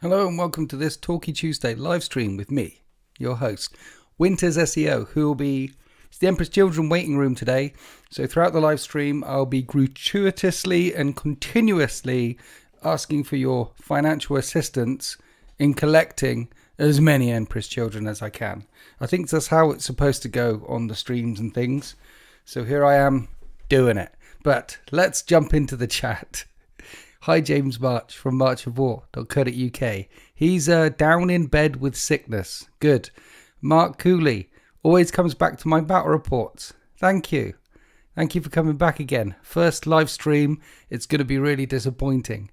Hello and welcome to this Talkie Tuesday live stream with me, your host, Winters SEO, who will be it's the Emperor's Children waiting room today. So throughout the live stream, I'll be gratuitously and continuously asking for your financial assistance in collecting as many Emperor's Children as I can. I think that's how it's supposed to go on the streams and things. So here I am doing it. But let's jump into the chat. Hi, James March from marchofwar.co.uk. He's down in bed with sickness. Good. Mark Cooley always comes back to my battle reports. Thank you. Thank you for coming back again. First live stream. It's going to be really disappointing.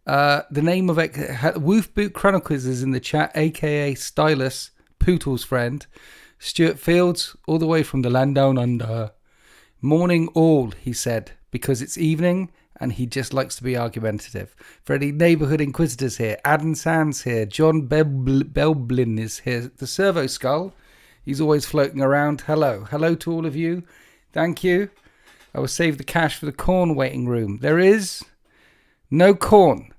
The name of it, Wolf Boot Chronicles is in the chat, aka Stylus, Pootle's friend. Stuart Fields, all the way from the land down under. Morning all, he said, because it's evening and he just likes to be argumentative. For any neighbourhood inquisitors here, Adam Sands here, John Belblin is here, the Servo Skull, he's always floating around. Hello to all of you. Thank you. I will save the cash for the corn waiting room. There is no corn.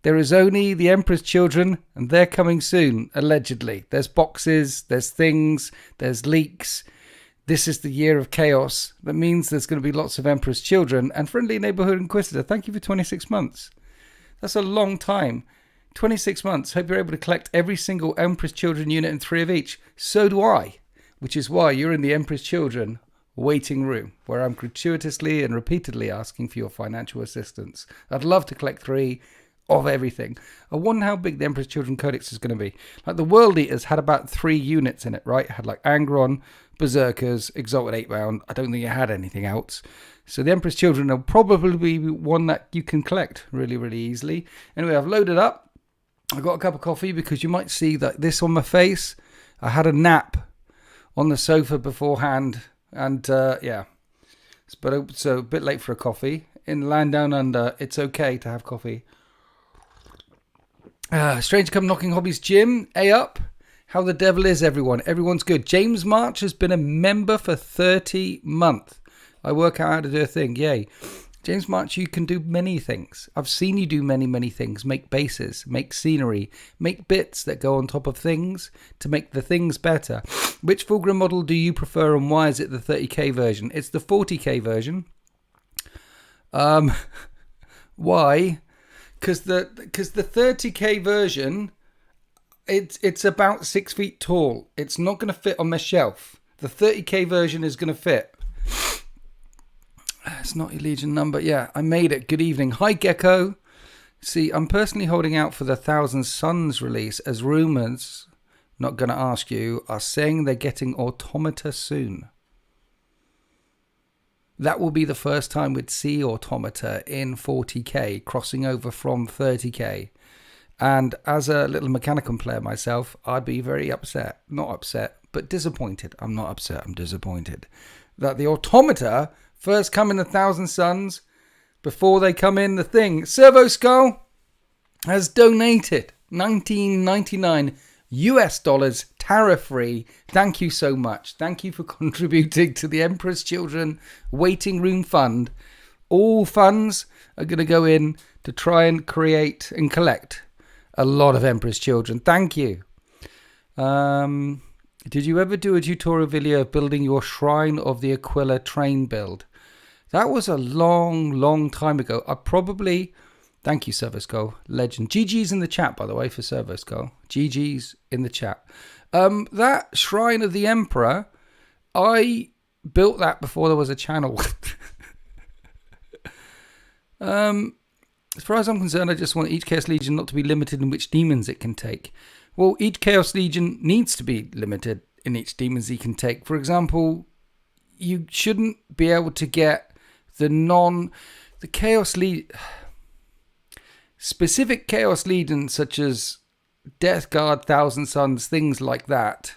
There is only the Emperor's Children, and they're coming soon, allegedly. There's boxes, there's things, there's leaks. This is the year of chaos. That means there's going to be lots of Emperor's Children. And Friendly Neighbourhood Inquisitor, thank you for 26 months. That's a long time. 26 months. Hope you're able to collect every single Emperor's Children unit and 3 of each. So do I. Which is why you're in the Emperor's Children waiting room, where I'm gratuitously and repeatedly asking for your financial assistance. I'd love to collect 3 of everything. I wonder how big the Emperor's Children Codex is going to be. Like the World Eaters had about 3 units in it, right? It had like Angron, Berserkers, Exalted 8-Bound. I don't think it had anything else. So the Emperor's Children will probably be one that you can collect really, really easily. Anyway, I've loaded up. I got a cup of coffee because you might see that this on my face. I had a nap on the sofa beforehand. And yeah, so a bit late for a coffee. In land down under, it's okay to have coffee. Strange Come Knocking Hobbies Gym, A up. How the devil is everyone? Everyone's good. James March has been a member for 30 months. I work out how to do a thing. Yay. James March, you can do many things. I've seen you do many, many things. Make bases, make scenery, make bits that go on top of things to make the things better. Which Fulgrim model do you prefer and why is it the 30k version? It's the 40k version. Why? Because the 30k version, it's about 6 feet tall. It's not going to fit on my shelf. The 30k version is going to fit. It's not your Legion number. Yeah, I made it. Good evening. Hi, Gecko. See, I'm personally holding out for the Thousand Suns release as rumours, not going to ask you, are saying they're getting Automata soon. That will be the first time we'd see Automata in 40k, crossing over from 30k. And as a little Mechanicum player myself, I'd be very upset. Not upset, but disappointed. I'm not upset, I'm disappointed. That the Automata first come in the Thousand Suns before they come in the thing. Servo Skull has donated $19.99 US, tariff-free. Thank you so much. Thank you for contributing to the Emperor's Children Waiting Room Fund. All funds are going to go in to try and create and collect a lot of Emperor's Children. Thank you. Did you ever do a tutorial video of building your Shrine of the Aquila train build? That was a long, long time ago. I probably... Thank you, Servo Skull. Legend. GG's in the chat, by the way, for Servo Skull. GG's in the chat. That Shrine of the Emperor, I built that before there was a channel. As far as I'm concerned, I just want each Chaos Legion not to be limited in which demons it can take. Well, each Chaos Legion needs to be limited in each demons he can take. For example, you shouldn't be able to get the Chaos Legion... Specific Chaos Legions such as Death Guard, Thousand Suns, things like that.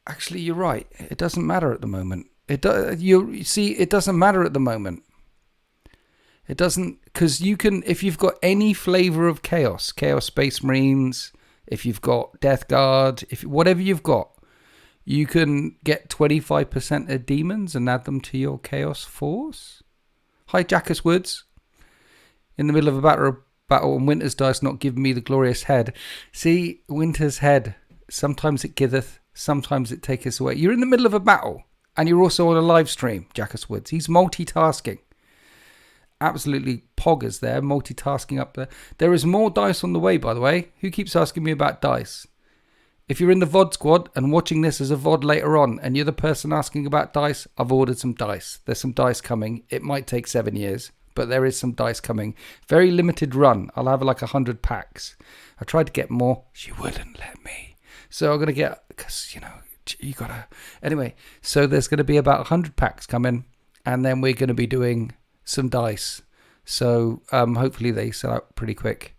Actually, you're right. It doesn't matter at the moment. You see, it doesn't matter at the moment. It doesn't, because you can, if you've got any flavor of Chaos Space Marines, if you've got Death Guard, whatever you've got, you can get 25% of demons and add them to your Chaos force. Hi, Jackus Woods. In the middle of a battle battle and Winter's dice not giving me the glorious head. See, Winter's head, sometimes it giveth, sometimes it taketh away. You're in the middle of a battle and you're also on a live stream, Jackus Woods. He's multitasking. Absolutely poggers there, multitasking up there. There is more dice on the way, by the way. Who keeps asking me about dice? If you're in the VOD squad and watching this as a VOD later on and you're the person asking about dice, I've ordered some dice. There's some dice coming. It might take 7 years, but there is some dice coming. Very limited run. I'll have like 100 packs. I tried to get more. She wouldn't let me. So I'm going to get, because, you know, you got to. Anyway, so there's going to be about 100 packs coming and then we're going to be doing some dice. So hopefully they sell out pretty quick.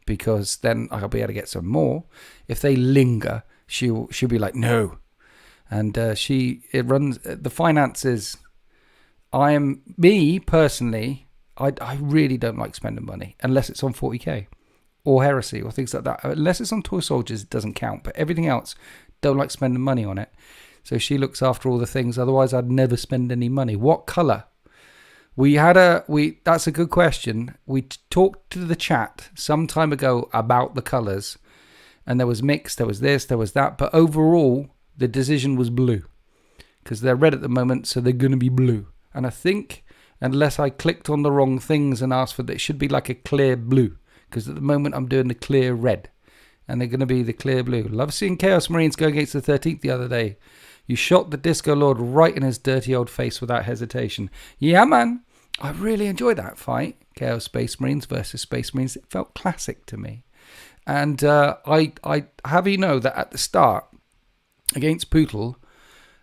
Because then I'll be able to get some more. If they linger, she'll be like, no. And it runs the finances. Me personally, I really don't like spending money unless it's on 40k or Heresy or things like that. Unless it's on Toy Soldiers, it doesn't count. But everything else, don't like spending money on it. So she looks after all the things. Otherwise, I'd never spend any money. What colour? That's a good question. We talked to the chat some time ago about the colours, and there was mixed, there was this, there was that, but overall the decision was blue because they're red at the moment, so they're going to be blue. And I think unless I clicked on the wrong things and asked for that, it should be like a clear blue because at the moment I'm doing the clear red and they're going to be the clear blue. Love seeing Chaos Marines go against the 13th the other day. You shot the Disco Lord right in his dirty old face without hesitation. Yeah, man. I really enjoyed that fight. Chaos Space Marines versus Space Marines. It felt classic to me. And I have you know that at the start, against Pootle,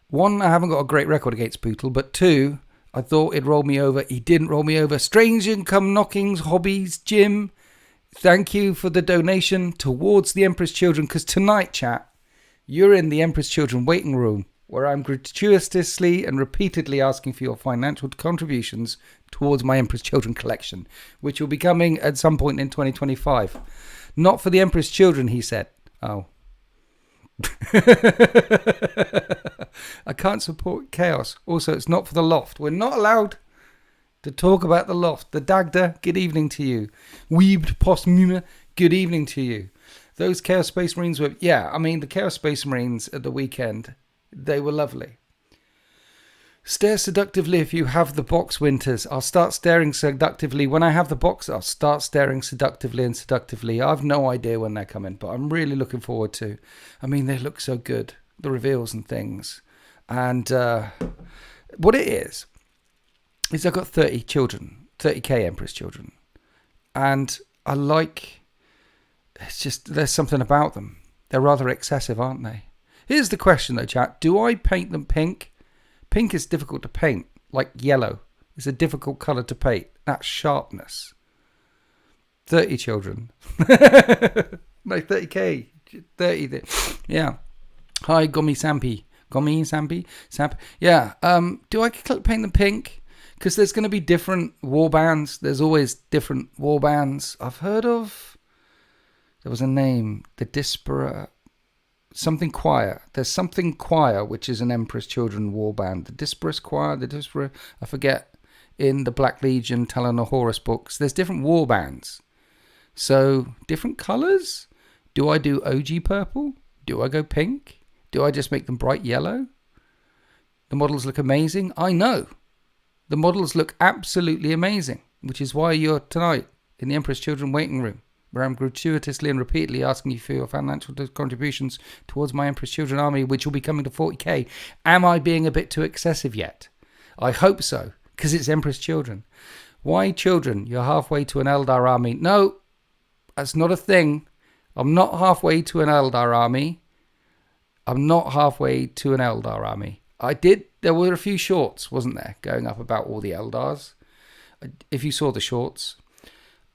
one, I haven't got a great record against Pootle, but two, I thought he'd roll me over. He didn't roll me over. Strange Income Knockings, Hobbies, Jim, thank you for the donation towards the Emperor's Children, because tonight, chat, you're in the Emperor's Children waiting room, where I'm gratuitously and repeatedly asking for your financial contributions towards my Emperor's Children collection, which will be coming at some point in 2025. Not for the Emperor's Children, he said. Oh. I can't support chaos. Also, it's not for the loft. We're not allowed to talk about the loft. The Dagda, good evening to you. Weebed Postmuma, good evening to you. Those Chaos Space Marines were, the Chaos Space Marines at the weekend, they were lovely. Stare seductively if you have the box, Winters. I'll start staring seductively. When I have the box, I'll start staring seductively and seductively. I've no idea when they're coming, but I'm really looking forward to. I mean, they look so good, the reveals and things. And what it is I've got 30 children, 30k Emperor's Children. And I like, it's just, there's something about them. They're rather excessive, aren't they? Here's the question though, chat. Do I paint them pink? Pink is difficult to paint, like yellow. It's a difficult colour to paint. That's sharpness. 30 children. No, 30k. 30. Yeah. Hi, Gomi Sampi. Gomi Sampi? Samp. Yeah. Do I paint them pink? Because there's going to be different war bands. There's always different war bands. I've heard of... There was a name. The Disparate... Something Choir. There's something Choir, which is an Emperor's Children war band. The Disparate Choir, I forget, in the Black Legion, Talon of Horus books. There's different war bands. So, different colours? Do I do OG purple? Do I go pink? Do I just make them bright yellow? The models look amazing. I know. The models look absolutely amazing, which is why you're tonight in the Emperor's Children waiting room, where I'm gratuitously and repeatedly asking you for your financial contributions towards my Emperor's Children army, which will be coming to 40k. Am I being a bit too excessive yet? I hope so, because it's Emperor's Children. Why children? You're halfway to an Eldar army. No, that's not a thing. I'm not halfway to an Eldar army. I'm not halfway to an Eldar army. There were a few shorts, wasn't there, going up about all the Eldars. If you saw the shorts,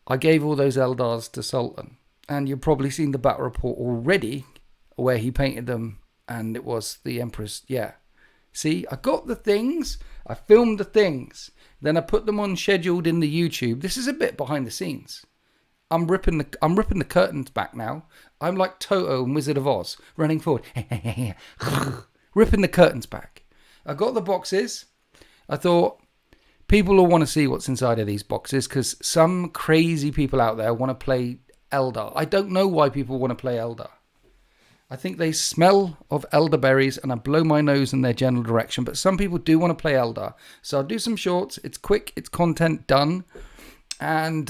I gave all those Eldars to Sultan, and you've probably seen the battle report already where he painted them, and it was the Emperor's, See, I got the things, I filmed the things, then I put them on scheduled in the YouTube. This is a bit behind the scenes. I'm ripping the curtains back now. I'm like Toto and Wizard of Oz, running forward, ripping the curtains back. I got the boxes. I thought, people will want to see what's inside of these boxes because some crazy people out there want to play Eldar. I don't know why people want to play Eldar. I think they smell of elderberries and I blow my nose in their general direction. But some people do want to play Eldar. So I'll do some shorts. It's quick. It's content done. And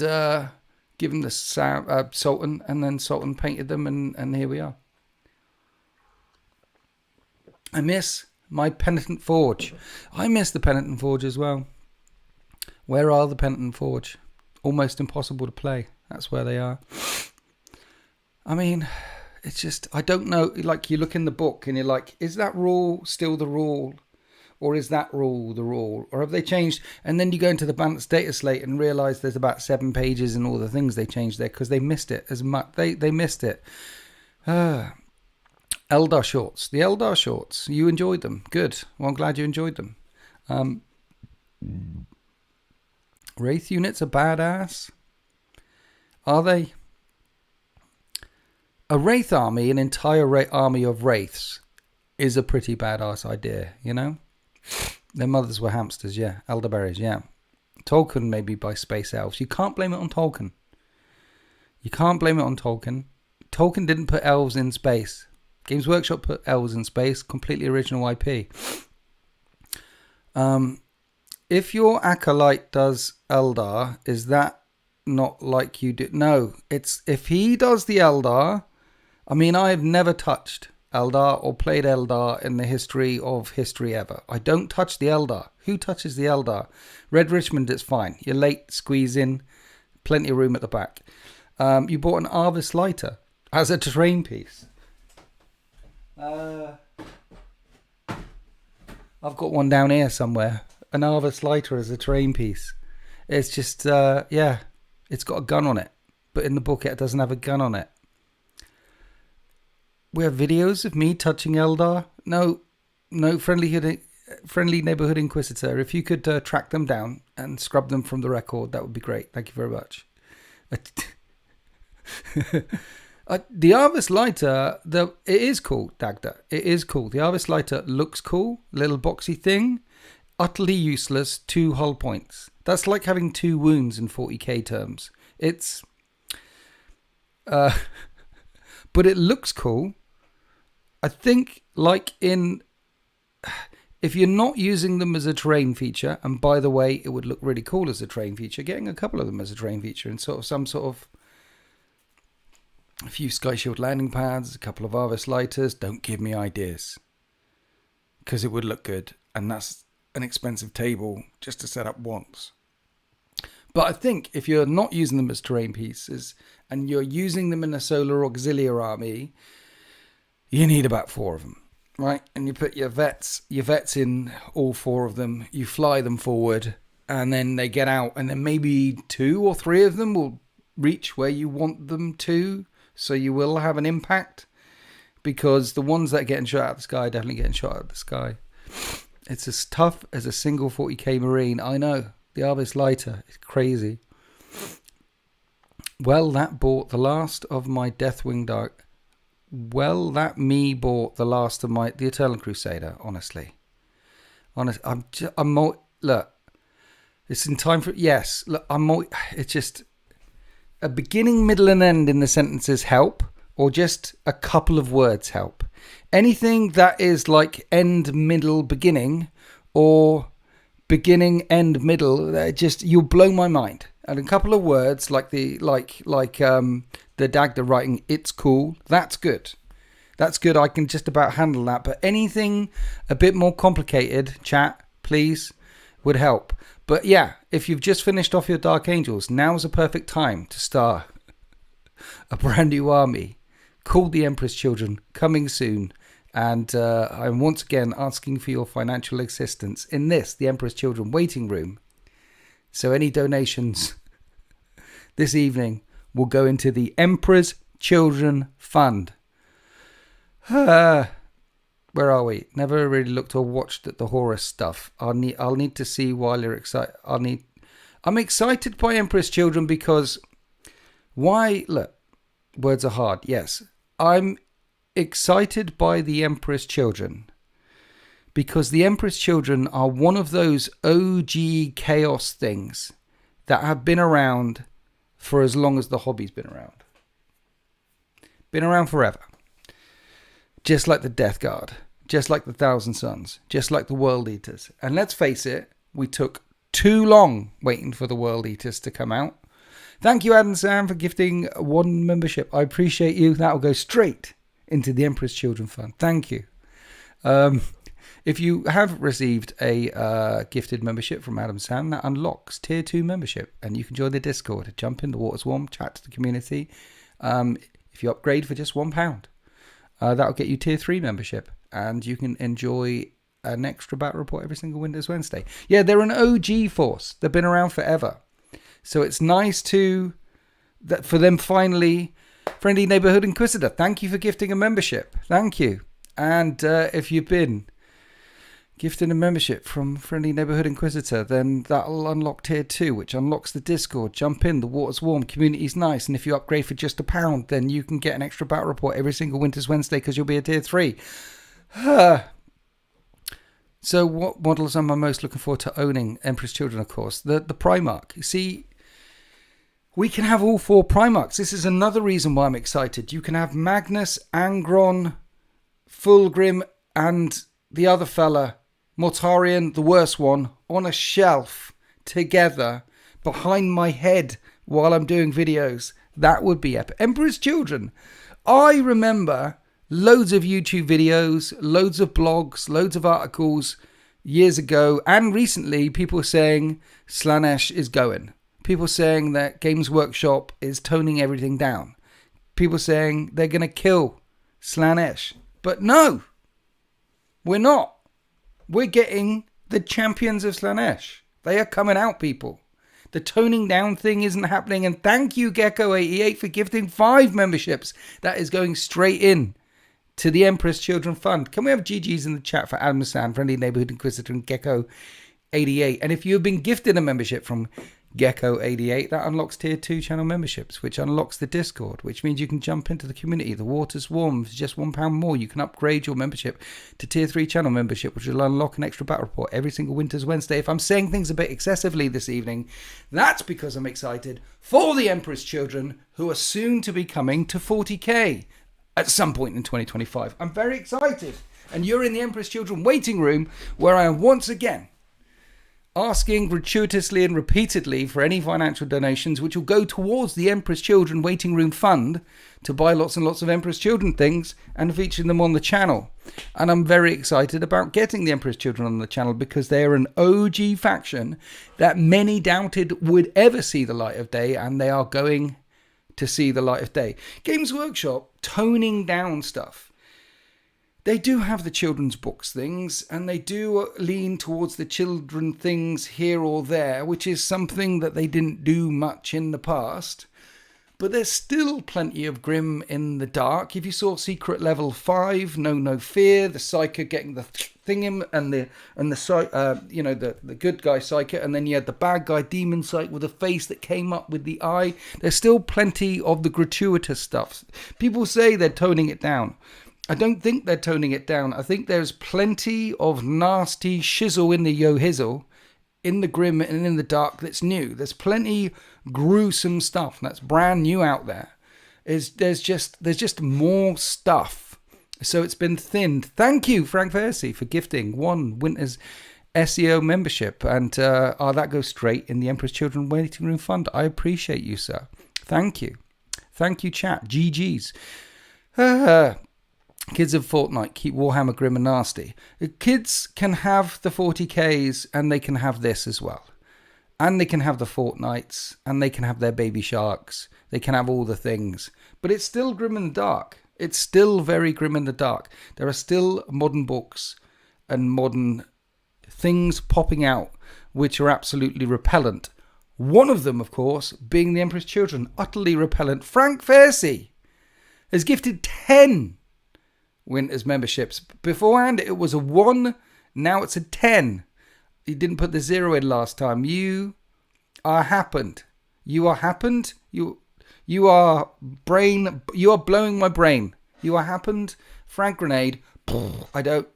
give them the Sultan. And then Sultan painted them. And here we are. I miss my Penitent Forge. I miss the Penitent Forge as well. Where are the Penitent Forge? Almost impossible to play. That's where they are. I mean... It's just, I don't know, like you look in the book and you're like, is that rule still the rule? Or is that rule the rule? Or have they changed? And then you go into the balanced data slate and realize there's about 7 pages and all the things they changed there because they missed it as much. They missed it. Eldar shorts. The Eldar shorts. You enjoyed them. Good. Well, I'm glad you enjoyed them. Wraith units are badass. Are they? A Wraith army, an entire army of Wraiths, is a pretty badass idea, you know? Their mothers were hamsters, yeah. Elderberries, yeah. Tolkien maybe by space elves. You can't blame it on Tolkien. You can't blame it on Tolkien. Tolkien didn't put elves in space. Games Workshop put elves in space. Completely original IP. If your Acolyte does Eldar, is that not like you do? No, it's if he does the Eldar... I mean, I have never touched Eldar or played Eldar in the history of history ever. I don't touch the Eldar. Who touches the Eldar? Red Richmond, it's fine. You're late, squeeze in. Plenty of room at the back. You bought an Arvis lighter as a terrain piece. I've got one down here somewhere. An Arvis lighter as a terrain piece. It's just, yeah, it's got a gun on it. But in the book, it doesn't have a gun on it. We have videos of me touching Eldar. No, friendly neighborhood inquisitor. If you could track them down and scrub them from the record, that would be great. Thank you very much. The Arvis lighter, it is cool, Dagda. It is cool. The Arvis lighter looks cool. Little boxy thing. Utterly useless. 2 hull points. That's like having 2 wounds in 40k terms. It's... but it looks cool. I think, like in... If you're not using them as a terrain feature, and by the way, it would look really cool as a terrain feature, getting a couple of them as a terrain feature and sort of some sort of... A few Sky Shield landing pads, a couple of Arvis lighters. Don't give me ideas. Because it would look good. And that's an expensive table just to set up once. But I think if you're not using them as terrain pieces and you're using them in a solar auxiliary army, you need about 4 of them, right? And you put your vets in all 4 of them. You fly them forward and then they get out. And then maybe 2 or 3 of them will reach where you want them to. So you will have an impact because the ones that are getting shot out of the sky are definitely getting shot out of the sky. It's as tough as a single 40k Marine. I know. The Arvis lighter is crazy. Well, that bought the last of my Deathwing Dark. Well, that me bought the last of the Eternal Crusader, honestly. Look, it's in time for, yes, look, it's just, a beginning, middle and end in the sentences help, or just a couple of words help. Anything that is like end, middle, beginning, or beginning, end, middle, just, you'll blow my mind. And a couple of words like the Dagda writing, it's cool. That's good. That's good. I can just about handle that. But anything a bit more complicated, chat, please, would help. But yeah, if you've just finished off your Dark Angels, now's a perfect time to start a brand new army called the Emperor's Children, coming soon. And I'm once again asking for your financial assistance in this, the Emperor's Children waiting room. So any donations this evening will go into the Emperor's Children Fund. Where are we? Never really looked or watched at the Horus stuff. I'll need to see while you're excited. I'm excited by Emperor's Children because why? Look, words are hard. Yes, I'm excited by the Emperor's Children because the Emperor's Children are one of those OG chaos things that have been around for as long as the hobby's been around. Been around forever. Just like the Death Guard, just like the Thousand Suns, just like the World Eaters. And let's face it, we took too long waiting for the World Eaters to come out. Thank you, Adam Sam, for gifting 1 membership. I appreciate you. That'll go straight into the Emperor's Children Fund. Thank you. If you have received a gifted membership from Adam Sam, that unlocks Tier 2 membership. And you can join the Discord, jump in, the water's warm, chat to the community. If you upgrade for just £1, that'll get you Tier 3 membership. And you can enjoy an extra battle report every single Windows Wednesday. Yeah, they're an OG force. They've been around forever. So it's nice for them finally. Friendly Neighborhood Inquisitor, thank you for gifting a membership. Thank you. And if you've been gifted a membership from Friendly Neighborhood Inquisitor, then that'll unlock Tier 2, which unlocks the Discord. Jump in, the water's warm, community's nice. And if you upgrade for just £1, then you can get an extra battle report every single Winter's Wednesday because you'll be a Tier 3. So what models am I most looking forward to owning? Emperor's Children, of course. The Primarch. You see, we can have all 4 Primarchs. This is another reason why I'm excited. You can have Magnus, Angron, Fulgrim, and the other fella, Mortarion, the worst one, on a shelf together behind my head while I'm doing videos. That would be epic. Emperor's Children. I remember loads of YouTube videos, loads of blogs, loads of articles years ago and recently, people saying Slaanesh is going. People saying that Games Workshop is toning everything down. People saying they're going to kill Slaanesh. But no, we're not. We're getting the champions of Slaanesh. They are coming out, people. The toning down thing isn't happening. And thank you, Gecko88, for gifting 5 memberships. That is going straight in to the Emperor's Children Fund. Can we have GGs in the chat for Adam Sand, Friendly Neighborhood Inquisitor, and Gecko88? And if you've been gifted a membership from Gecko88, that unlocks Tier 2 channel memberships, which unlocks the Discord, which means you can jump into the community. The water's warm. For just £1 more, you can upgrade your membership to Tier 3 channel membership, which will unlock an extra battle report every single Winter's Wednesday. If I'm saying things a bit excessively this evening, that's because I'm excited for the Emperor's Children, who are soon to be coming to 40k at some point in 2025. I'm very excited. And you're in the Emperor's Children waiting room, where I am once again asking gratuitously and repeatedly for any financial donations which will go towards the Emperor's Children Waiting Room Fund to buy lots and lots of Emperor's Children things and featuring them on the channel. And I'm very excited about getting the Emperor's Children on the channel because they are an OG faction that many doubted would ever see the light of day, and they are going to see the light of day. Games Workshop toning down stuff. They do have the children's books things, and they do lean towards the children things here or there, which is something that they didn't do much in the past. But there's still plenty of grim in the dark. If you saw Secret Level 5, No Fear, the Psyker getting the thingum, and the good guy Psyker, and then you had the bad guy Demon Psych with a face that came up with the eye. There's still plenty of the gratuitous stuff. People say they're toning it down. I don't think they're toning it down. I think there's plenty of nasty shizzle in the yo-hizzle, in the grim and in the dark that's new. There's plenty gruesome stuff that's brand new out there. There's just more stuff. So it's been thinned. Thank you, Frank Versey, for gifting 1 Winter's SEO membership. And that goes straight in the Emperor's Children Waiting Room Fund. I appreciate you, sir. Thank you. Thank you, chat. GG's. Kids of Fortnite, keep Warhammer grim and nasty. The kids can have the 40Ks and they can have this as well. And they can have the Fortnites and they can have their baby sharks. They can have all the things. But it's still grim and dark. It's still very grim in the dark. There are still modern books and modern things popping out which are absolutely repellent. One of them, of course, being the Emperor's Children. Utterly repellent. Frank Versey has gifted 10 Winter's memberships. Beforehand it was a 1, now it's a 10. You didn't put the 0 in last time. You are happened. You are happened. You are blowing my brain. You are happened. Frank Grenade. Thank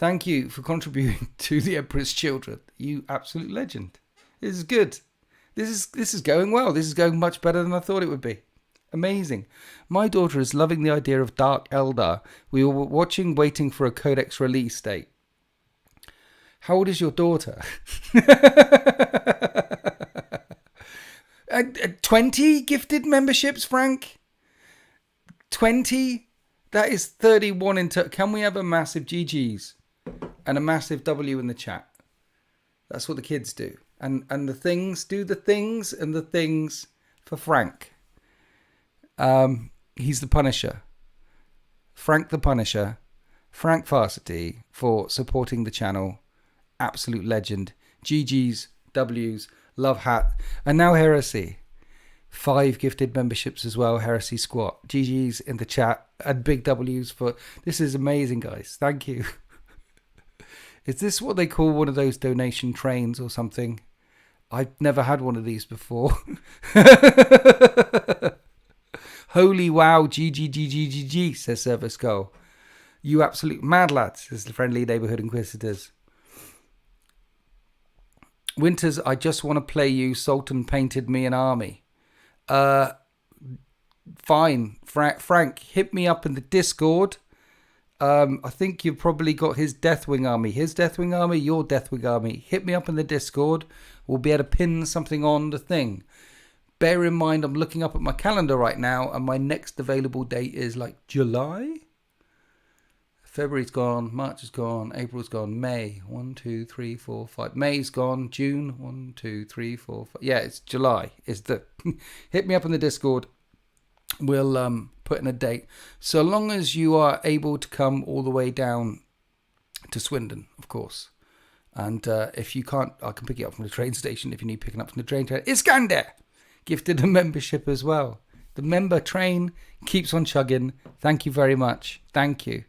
Thank you for contributing to the Emperor's Children. You absolute legend. This is good. This is going well. This is going much better than I thought it would be. Amazing. My daughter is loving the idea of Dark Eldar. We were watching, waiting for a codex release date. How old is your daughter? 20 gifted memberships, Frank? 20? That is 31 in total. Can we have a massive GG's and a massive W in the chat? That's what the kids do. And the things, do the things and the things for Frank. He's the Punisher. Frank the Punisher. Frank Varsity for supporting the channel. Absolute legend. GG's, W's, love hat. And now Heresy. 5 gifted memberships as well. Heresy Squat. GG's in the chat. And big W's for... This is amazing, guys. Thank you. Is this what they call one of those donation trains or something? I've never had one of these before. Holy wow, GGGGGG, says Service Goal. You absolute mad lads, says the Friendly Neighbourhood Inquisitors. Winters, I just want to play you. Sultan painted me an army. Fine. Frank, hit me up in the Discord. I think you've probably got his Deathwing army. His Deathwing army, your Deathwing army. Hit me up in the Discord. We'll be able to pin something on the thing. Bear in mind, I'm looking up at my calendar right now, and my next available date is like July? February's gone, March is gone, April's gone, May. 1, 2, 3, 4, 5. May's gone, June. 1, 2, 3, 4, 5. Yeah, it's July. It's the hit me up in the Discord. We'll put in a date. So long as you are able to come all the way down to Swindon, of course. And if you can't, I can pick you up from the train station if you need picking up from the train. Iskander gifted a membership as well. The member train keeps on chugging. Thank you very much. Thank you.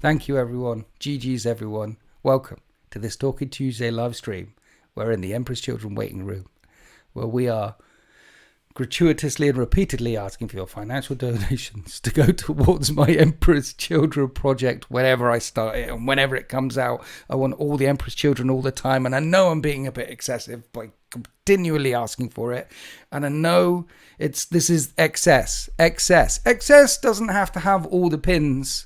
Thank you, everyone. GG's, everyone. Welcome to this Talking Tuesday live stream. We're in the Emperor's Children waiting room, where we are gratuitously and repeatedly asking for your financial donations to go towards my Emperor's Children project whenever I start it and whenever it comes out. I want all the Emperor's Children all the time, and I know I'm being a bit excessive by continually asking for it, and I know this is excess. Excess doesn't have to have all the pins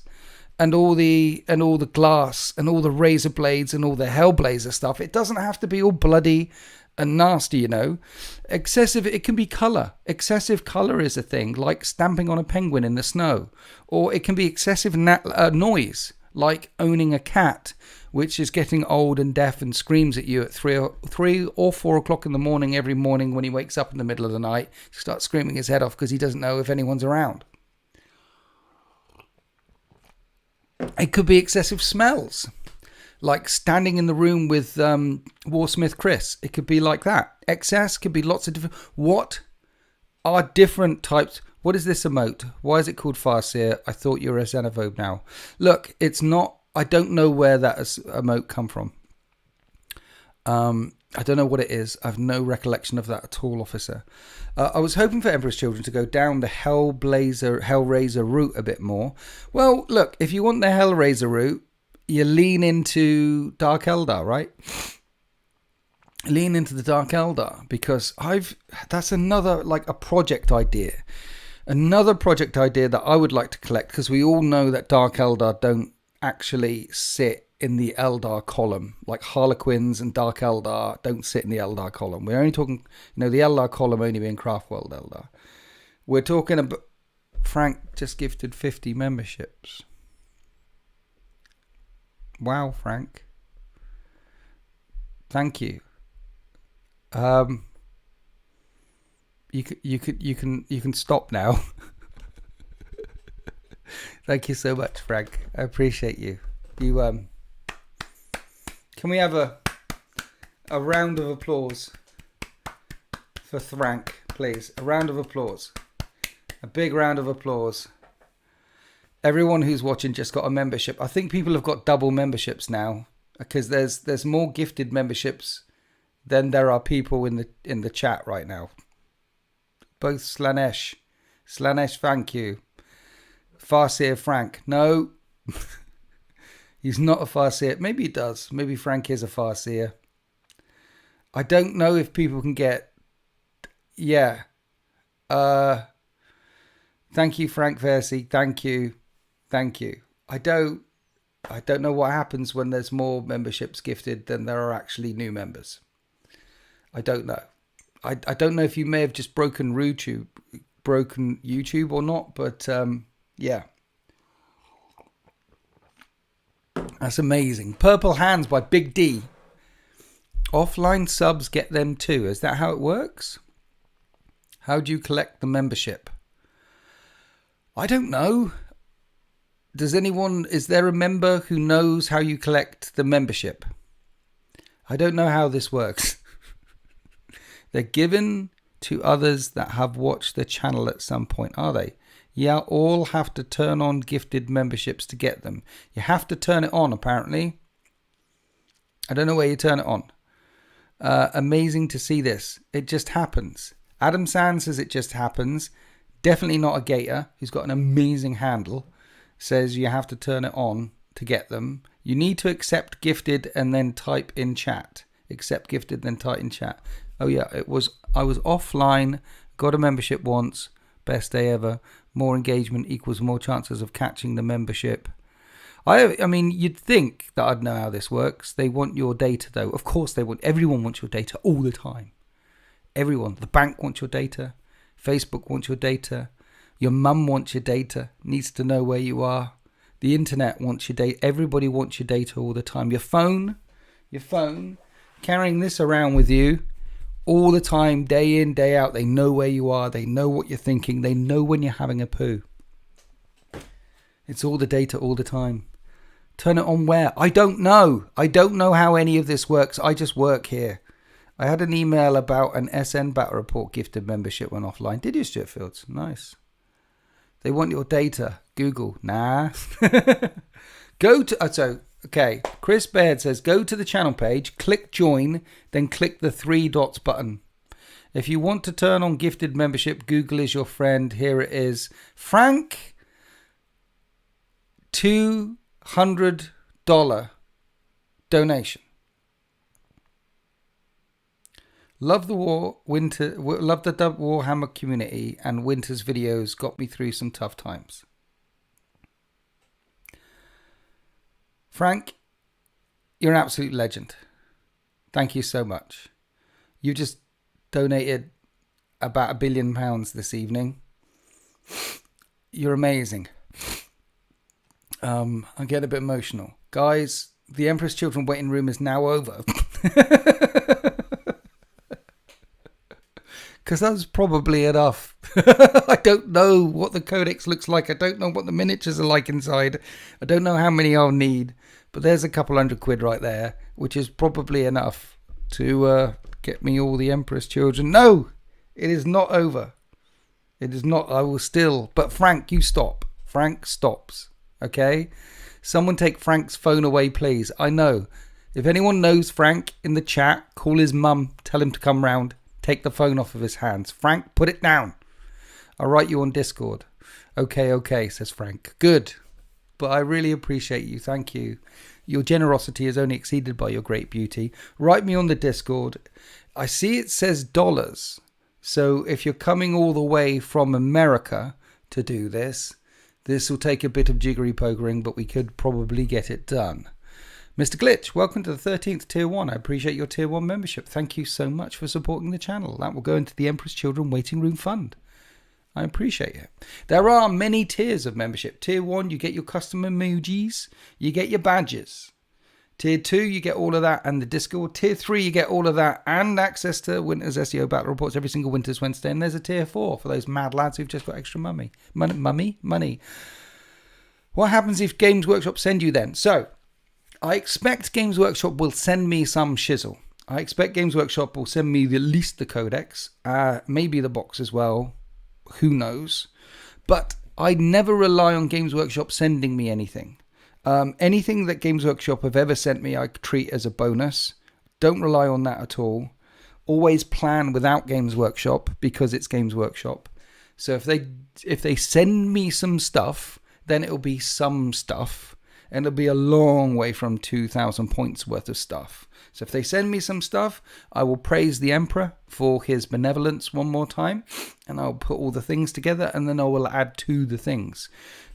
and all the glass and all the razor blades and all the Hellblazer stuff. It doesn't have to be all bloody and nasty, you know. Excessive, it can be colour. Excessive colour is a thing, like stamping on a penguin in the snow. Or it can be excessive noise, like owning a cat, which is getting old and deaf and screams at you at 3 or 4 o'clock in the morning every morning when he wakes up in the middle of the night. He starts screaming his head off because he doesn't know if anyone's around. It could be excessive smells, like standing in the room with Warsmith Chris. It could be like that. Excess could be lots of different... What are different types... What is this emote? Why is it called Farseer? I thought you were a xenophobe now. Look, it's not... I don't know where that emote come from. I don't know what it is. I have no recollection of that at all, officer. I was hoping for Emperor's Children to go down the Hellraiser route a bit more. Well, look, if you want the Hellraiser route, you lean into Dark Eldar, right? Lean into the Dark Eldar, because that's another, like, a project idea. Another project idea that I would like to collect, because we all know that Dark Eldar don't actually sit in the Eldar column. Like Harlequins and Dark Eldar don't sit in the Eldar column. We're only talking, the Eldar column only being Craftworld Eldar. We're talking about... Frank just gifted 50 memberships. Wow, Frank. Thank you. You can stop now. Thank you so much, Frank. I appreciate you. Can we have a round of applause for Frank, please? A round of applause. A big round of applause. Everyone who's watching just got a membership. I think people have got double memberships now, because there's more gifted memberships than there are people in the chat right now. Both Slanesh, thank you. Farseer Frank, no. He's not a farseer. Maybe he does. Maybe Frank is a farseer. I don't know if people can get... Yeah. Thank you, Frank Versey. Thank you. I don't know what happens when there's more memberships gifted than there are actually new members. I don't know. I don't know if you may have just broken YouTube or not, but yeah. That's amazing. Purple Hands by Big D. Offline subs get them too. Is that how it works? How do you collect the membership? I don't know. Is there a member who knows how you collect the membership? I don't know how this works. They're given to others that have watched the channel at some point, are they? Yeah, all have to turn on gifted memberships to get them. You have to turn it on, apparently. I don't know where you turn it on. Amazing to see this. It just happens. Adam Sand says it just happens. Definitely not a gator who's got an amazing handle. Says you have to turn it on to get them. You need to accept gifted and then type in chat. Accept gifted, then type in chat. Oh yeah, I was offline, got a membership once, best day ever. More engagement equals more chances of catching the membership. I mean, you'd think that I'd know how this works. They want your data though. Of course they want. Everyone wants your data all the time. Everyone. The bank wants your data. Facebook wants your data. Your mum wants your data. Needs to know where you are. The internet wants your data. Everybody wants your data all the time. Your phone, carrying this around with you all the time, day in, day out. They know where you are. They know what you're thinking. They know when you're having a poo. It's all the data all the time. Turn it on where? I don't know. I don't know how any of this works. I just work here. I had an email about an SN Battle Report gifted membership went offline. Did you, Stuart Fields? Nice. They want your data. Google. Nah. Go to... Okay, Chris Baird says, go to the channel page, click join, then click the 3 dots button. If you want to turn on gifted membership, Google is your friend. Here it is. Frank, $200 donation. Love the Warhammer community, and Winter's videos got me through some tough times. Frank, you're an absolute legend. Thank you so much. You just donated about £1 billion this evening. You're amazing. I get a bit emotional. Guys, the Emperor's Children waiting room is now over. Because that's probably enough. I don't know what the codex looks like. I don't know what the miniatures are like inside. I don't know how many I'll need. But there's a couple £100 right there, which is probably enough to get me all the Emperor's Children. No, it is not over. It is not. I will still. But Frank, you stop. Frank stops. Okay? Someone take Frank's phone away, please. I know. If anyone knows Frank in the chat, call his mum. Tell him to come round. Take the phone off of his hands. Frank, put it down. I'll write you on Discord. Okay, says Frank. Good. But I really appreciate you. Thank you. Your generosity is only exceeded by your great beauty. Write me on the Discord. I see it says dollars. So if you're coming all the way from America to do this, this will take a bit of jiggery pokering, but we could probably get it done. Mr. Glitch, welcome to the 13th Tier 1. I appreciate your Tier 1 membership. Thank you so much for supporting the channel. That will go into the Emperor's Children Waiting Room Fund. I appreciate it. There are many tiers of membership. Tier 1, you get your custom emojis. You get your badges. Tier 2, you get all of that and the Discord. Tier 3, you get all of that and access to Winter's SEO Battle Reports every single Winter's Wednesday. And there's a Tier 4 for those mad lads who've just got extra money. What happens if Games Workshop send you then? So, I expect Games Workshop will send me some shizzle. I expect Games Workshop will send me at least the codex. Maybe the box as well. Who knows? But I never rely on Games Workshop sending me anything. Anything that Games Workshop have ever sent me, I treat as a bonus. Don't rely on that at all. Always plan without Games Workshop because it's Games Workshop. So if they send me some stuff, then it'll be some stuff. and it'll be a long way from 2,000 points worth of stuff. So if they send me some stuff, I will praise the Emperor for his benevolence one more time, and I'll put all the things together, and then I will add to the things.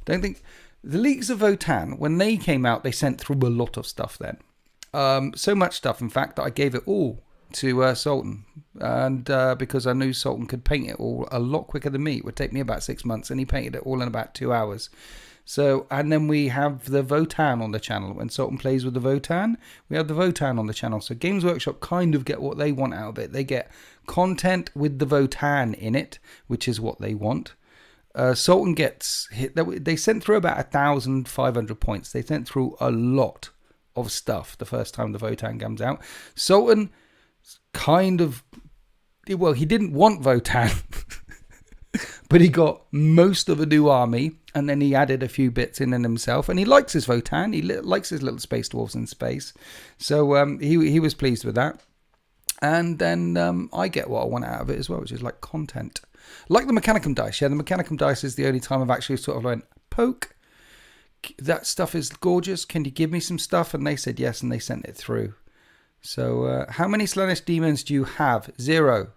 Don't think the Leagues of Votan, when they came out, they sent through a lot of stuff then. So much stuff, in fact, that I gave it all to Sultan, and because I knew Sultan could paint it all a lot quicker than me. It would take me about 6 months, and he painted it all in about 2 hours. So, and then we have the Votan on the channel. When Sultan plays with the Votan, we have the Votan on the channel. So Games Workshop kind of get what they want out of it. They get content with the Votan in it, which is what they want. Sultan gets hit. They sent through about 1,500 points. They sent through a lot of stuff the first time the Votan comes out. Sultan kind of, well, he didn't want Votan, but he got most of a new army, and then he added a few bits in himself, and he likes his Votan. He likes his little space dwarves in space. So he was pleased with that. And then I get what I want out of it as well, which is like content. Like the Mechanicum dice. Yeah, the Mechanicum dice is the only time I've actually sort of went, poke, that stuff is gorgeous. Can you give me some stuff? And they said yes, and they sent it through. So how many Slaanesh demons do you have? 0.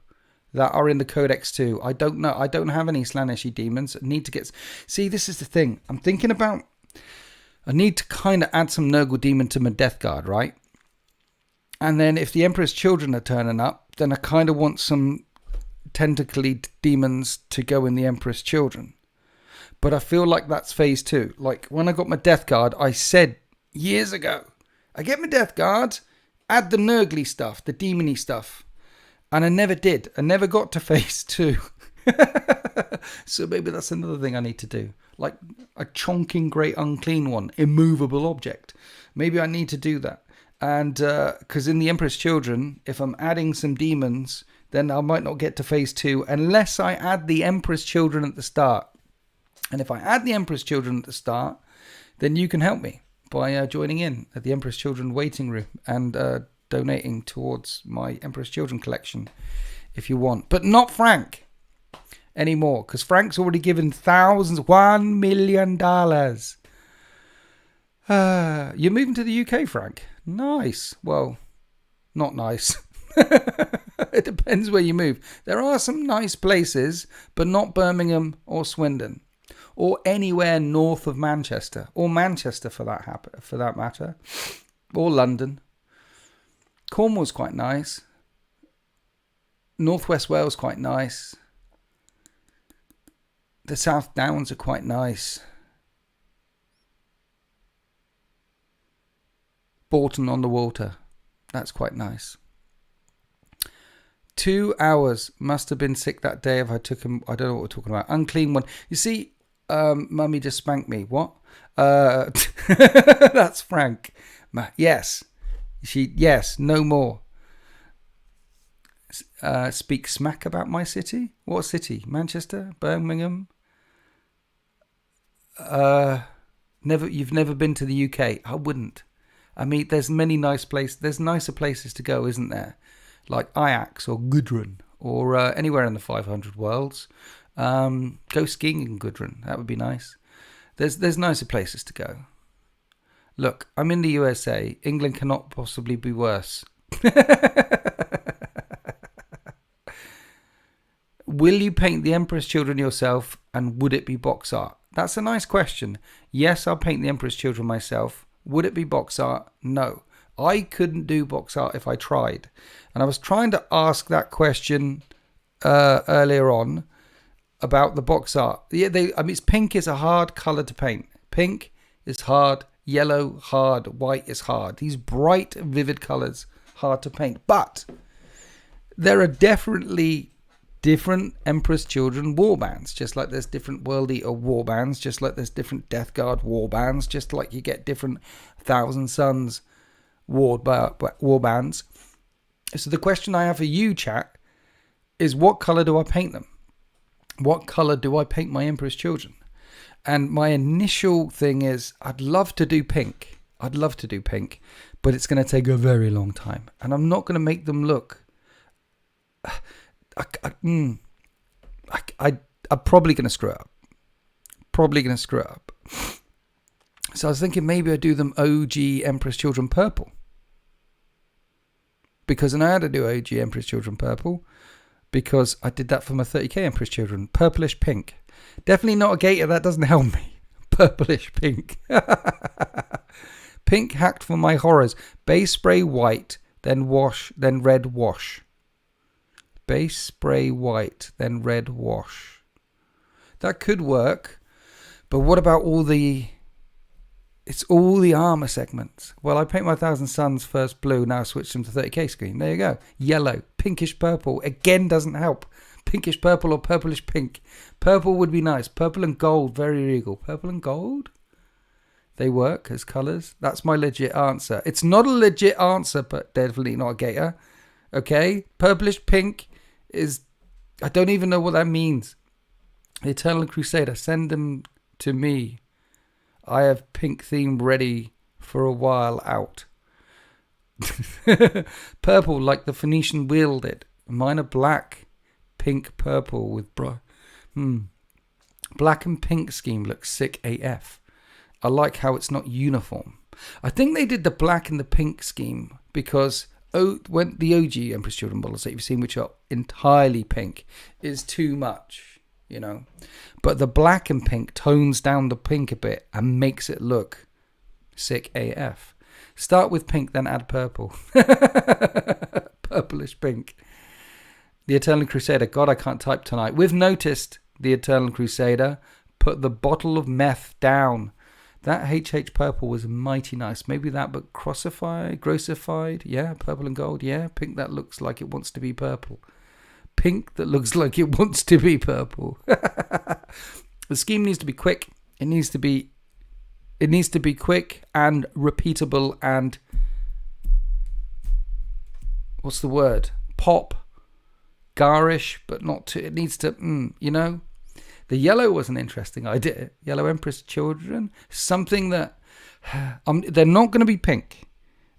That are in the Codex too. I don't know. I don't have any Slaaneshi demons. I need to get... See, this is the thing. I'm thinking about... I need to kind of add some Nurgle demon to my Death Guard, right? And then if the Emperor's Children are turning up, then I kind of want some tentacly demons to go in the Emperor's Children. But I feel like that's phase 2. Like when I got my Death Guard, I said years ago, I get my Death Guard, add the Nurgly stuff, the demony stuff. And I never did. I never got to phase 2. So maybe that's another thing I need to do. Like a chonking great unclean one. Immovable object. Maybe I need to do that. And because in the Emperor's Children, if I'm adding some demons, then I might not get to phase 2 unless I add the Emperor's Children at the start. And if I add the Emperor's Children at the start, then you can help me by joining in at the Emperor's Children waiting room and donating towards my Emperor's Children collection if you want. But not Frank anymore, because Frank's already given thousands, $1 million. You're moving to the UK, Frank? Nice. Well, not nice. It depends where you move. There are some nice places, but not Birmingham or Swindon or anywhere north of Manchester, or Manchester for that matter, or London. Cornwall's quite nice. Northwest Wales quite nice. The South Downs are quite nice. Bolton on the Water, that's quite nice. 2 hours. Must have been sick that day if I took him. I don't know what we're talking about. Unclean one. You see, Mummy just spanked me. What? That's Frank. Yes. Yes, no more. Speak smack about my city? What city? Manchester? Birmingham? You've never been to the UK? I wouldn't. I mean, there's many nice places. There's nicer places to go, isn't there? Like Ajax or Gudrun or anywhere in the 500 worlds. Go skiing in Gudrun. That would be nice. There's nicer places to go. Look, I'm in the USA. England cannot possibly be worse. Will you paint the Emperor's Children yourself, and would it be box art? That's a nice question. Yes, I'll paint the Emperor's Children myself. Would it be box art? No. I couldn't do box art if I tried. And I was trying to ask that question earlier on about the box art. Yeah, pink is a hard colour to paint. Pink is hard. Yellow, hard. White is hard. These bright, vivid colours, hard to paint. But there are definitely different Emperor's Children warbands, just like there's different World Eater warbands, just like there's different Death Guard warbands, just like you get different Thousand Suns warbands. So the question I have for you, chat, is what colour do I paint them? What colour do I paint my Emperor's Children? And my initial thing is, I'd love to do pink. I'd love to do pink, but it's going to take a very long time. And I'm not going to make them look... I'm probably going to screw it up. So I was thinking maybe I'd do them OG Empress Children purple. Because I know how to do OG Empress Children purple. Because I did that for my 30k Empress Children. Purplish pink. Definitely not a gator. That doesn't help me. Purplish pink. Pink hacked for my horrors. Base spray white, then wash, then red wash. Base spray white, then red wash. That could work. But what about all the... It's all the armor segments. Well, I paint my Thousand Suns first blue. Now I switch them to 30k screen. There you go. Yellow. Pinkish purple. Again, doesn't help. Pinkish purple or purplish pink. Purple would be nice. Purple and gold. Very regal. Purple and gold? They work as colours. That's my legit answer. It's not a legit answer, but definitely not a gator. Okay? Purplish pink is... I don't even know what that means. The Eternal Crusader. Send them to me. I have pink theme ready for a while out. Purple like the Phoenician wielded. Mine are black, pink, purple with black and pink scheme looks sick AF. I like how it's not uniform. I think they did the black and the pink scheme because when the OG Empress Children models that you've seen, which are entirely pink, is too much, you know. But the black and pink tones down the pink a bit and makes it look sick AF. Start with pink, then add purple. Purplish pink. The Eternal Crusader. God, I can't type tonight. We've noticed the Eternal Crusader put the bottle of meth down. That HH purple was mighty nice. Maybe that, but grossified. Yeah, purple and gold. Yeah, pink that looks like it wants to be purple. Pink that looks like it wants to be purple. The scheme needs to be quick. It needs to be quick and repeatable and what's the word? Pop, garish, but not too. It needs to, you know. The yellow was an interesting idea. Yellow Empress Children, something that they're not going to be pink.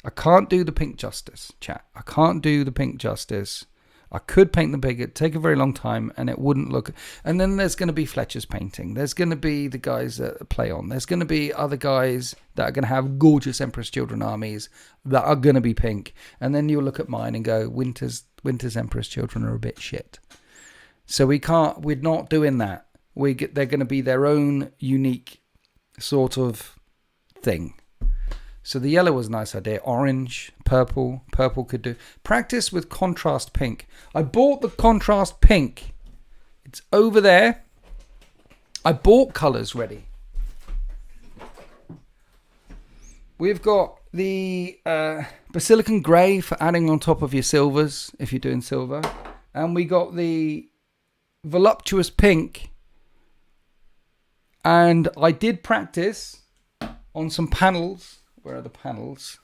I can't do the pink justice, chat. I can't do the pink justice. I could paint them big. It'd take a very long time and it wouldn't look... And then there's going to be Fletcher's painting. There's going to be the guys that play on. There's going to be other guys that are going to have gorgeous Empress Children armies that are going to be pink. And then you'll look at mine and go, Winter's Empress Children are a bit shit. So we're not doing that. They're going to be their own unique sort of thing. So the yellow was a nice idea. Orange, purple could do. Practice with contrast pink. I bought the contrast pink. It's over there. I bought colours ready. We've got the Basilican Grey for adding on top of your silvers, if you're doing silver. And we got the Voluptuous Pink. And I did practice on some panels. Where are the panels?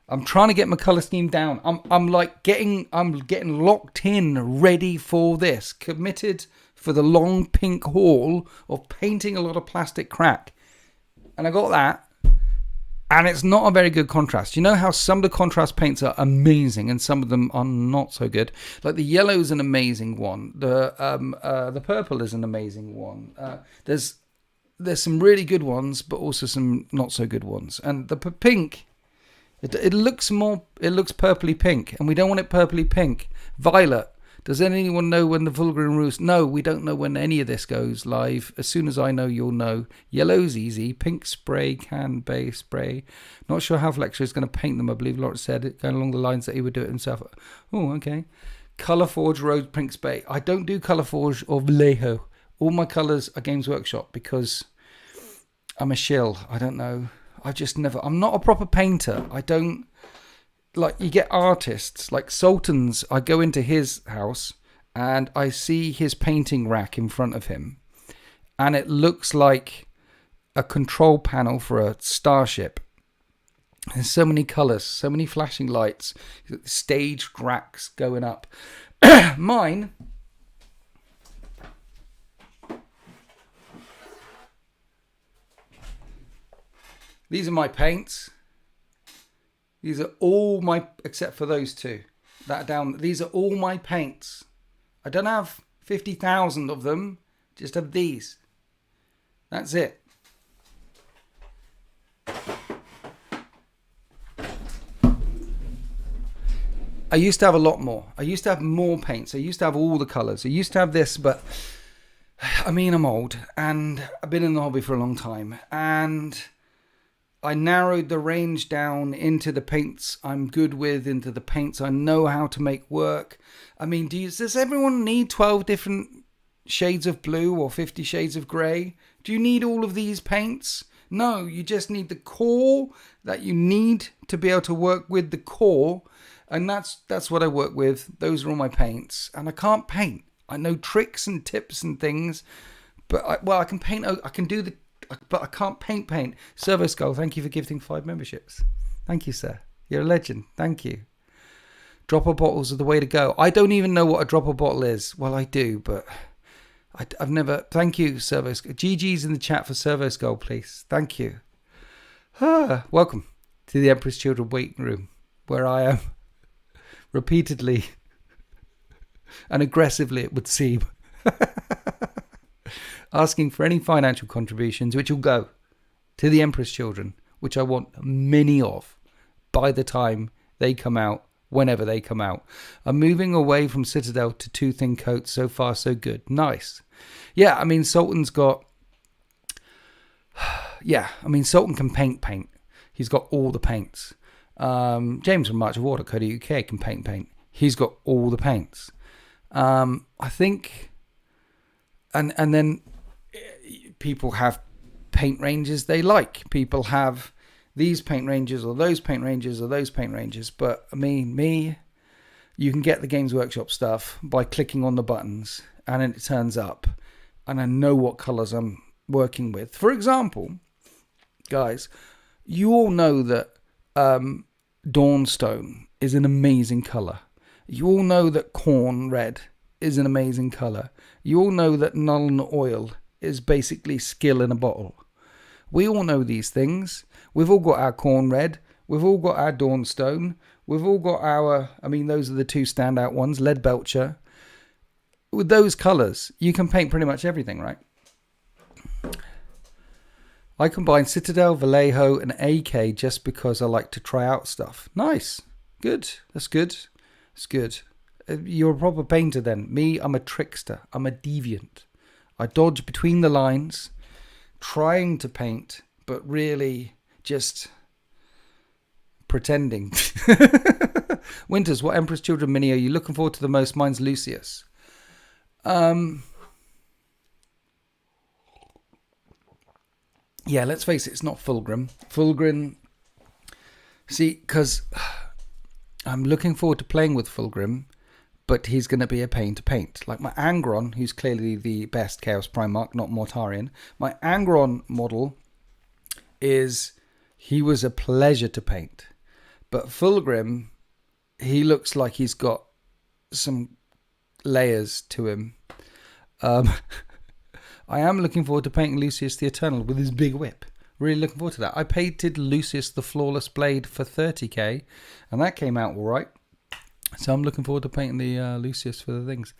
I'm trying to get my color scheme down. I'm getting locked in, ready for this. Committed for the long pink haul of painting a lot of plastic crack. And I got that. And it's not a very good contrast. You know how some of the contrast paints are amazing and some of them are not so good. Like the yellow is an amazing one. The purple is an amazing one. There's some really good ones, but also some not so good ones. And the pink, it looks purpley pink, and we don't want it purpley pink. Violet. Does anyone know when the Vulgrim Roost? No, we don't know when any of this goes live. As soon as I know, you'll know. Yellow's easy. Pink spray, can base spray. Not sure how Fletcher is going to paint them. I believe Lawrence said it, going along the lines that he would do it himself. Oh, okay. Colourforge Rose Pink Spray. I don't do Colourforge or Vallejo. All my colours are Games Workshop because I'm a shill. I don't know. I'm not a proper painter. I don't... Like, you get artists, like Sultan's, I go into his house and I see his painting rack in front of him. And it looks like a control panel for a starship. There's so many colours, so many flashing lights, staged racks going up. Mine... These are my paints. These are all my, except for those two. That down. These are all my paints. I don't have 50,000 of them. Just have these. That's it. I used to have a lot more. I used to have more paints. I used to have all the colours. I used to have this, but I mean, I'm old and I've been in the hobby for a long time, and I narrowed the range down into the paints I'm good with, into the paints I know how to make work. I mean, does everyone need 12 different shades of blue or 50 shades of grey? Do you need all of these paints? No, you just need the core that you need to be able to work with the core. And that's what I work with. Those are all my paints. And I can't paint. I know tricks and tips and things. But I can paint. I can do but I can't paint. Servo Skull, thank you for gifting 5 memberships. Thank you, sir. You're a legend. Thank you. Dropper bottles are the way to go. I don't even know what a dropper bottle is. Well, I do, but I've never... Thank you, Servo Skull. GG's in the chat for Servo Skull, please. Thank you. Welcome to the Emperor's Children waiting room, where I am repeatedly and aggressively, it would seem, asking for any financial contributions, which will go to the Emperor's Children, which I want many of by the time they come out, whenever they come out. I'm moving away from Citadel to 2 thin coats. So far, so good. Nice. Yeah, I mean, Sultan's got... Yeah, I mean, Sultan can paint. He's got all the paints. James from March of Order, UK, can paint. He's got all the paints. I think... And then people have paint ranges they like. People have these paint ranges or those paint ranges or those paint ranges. But I mean, you can get the Games Workshop stuff by clicking on the buttons and then it turns up. And I know what colours I'm working with. For example, guys, you all know that Dawnstone is an amazing colour. You all know that Corn Red is an amazing colour. You all know that Nuln Oil is basically skill in a bottle. We all know these things. We've all got our Corn Red. We've all got our Dawnstone. We've all got our... I mean, those are the 2 standout ones. Lead Belcher. With those colours, you can paint pretty much everything, right? I combine Citadel, Vallejo and AK just because I like to try out stuff. Nice. Good. That's good. That's good. You're a proper painter then. Me, I'm a trickster. I'm a deviant. I dodge between the lines, trying to paint, but really just pretending. Winters, what Emperor's Children mini are you looking forward to the most? Mine's Lucius. Yeah, let's face it, it's not Fulgrim. Fulgrim, see, because I'm looking forward to playing with Fulgrim, but he's going to be a pain to paint. Like my Angron, who's clearly the best Chaos Primarch, not Mortarion. My Angron model he was a pleasure to paint. But Fulgrim, he looks like he's got some layers to him. I am looking forward to painting Lucius the Eternal with his big whip. Really looking forward to that. I painted Lucius the Flawless Blade for 30k, and that came out all right. So I'm looking forward to painting the Lucius for the things.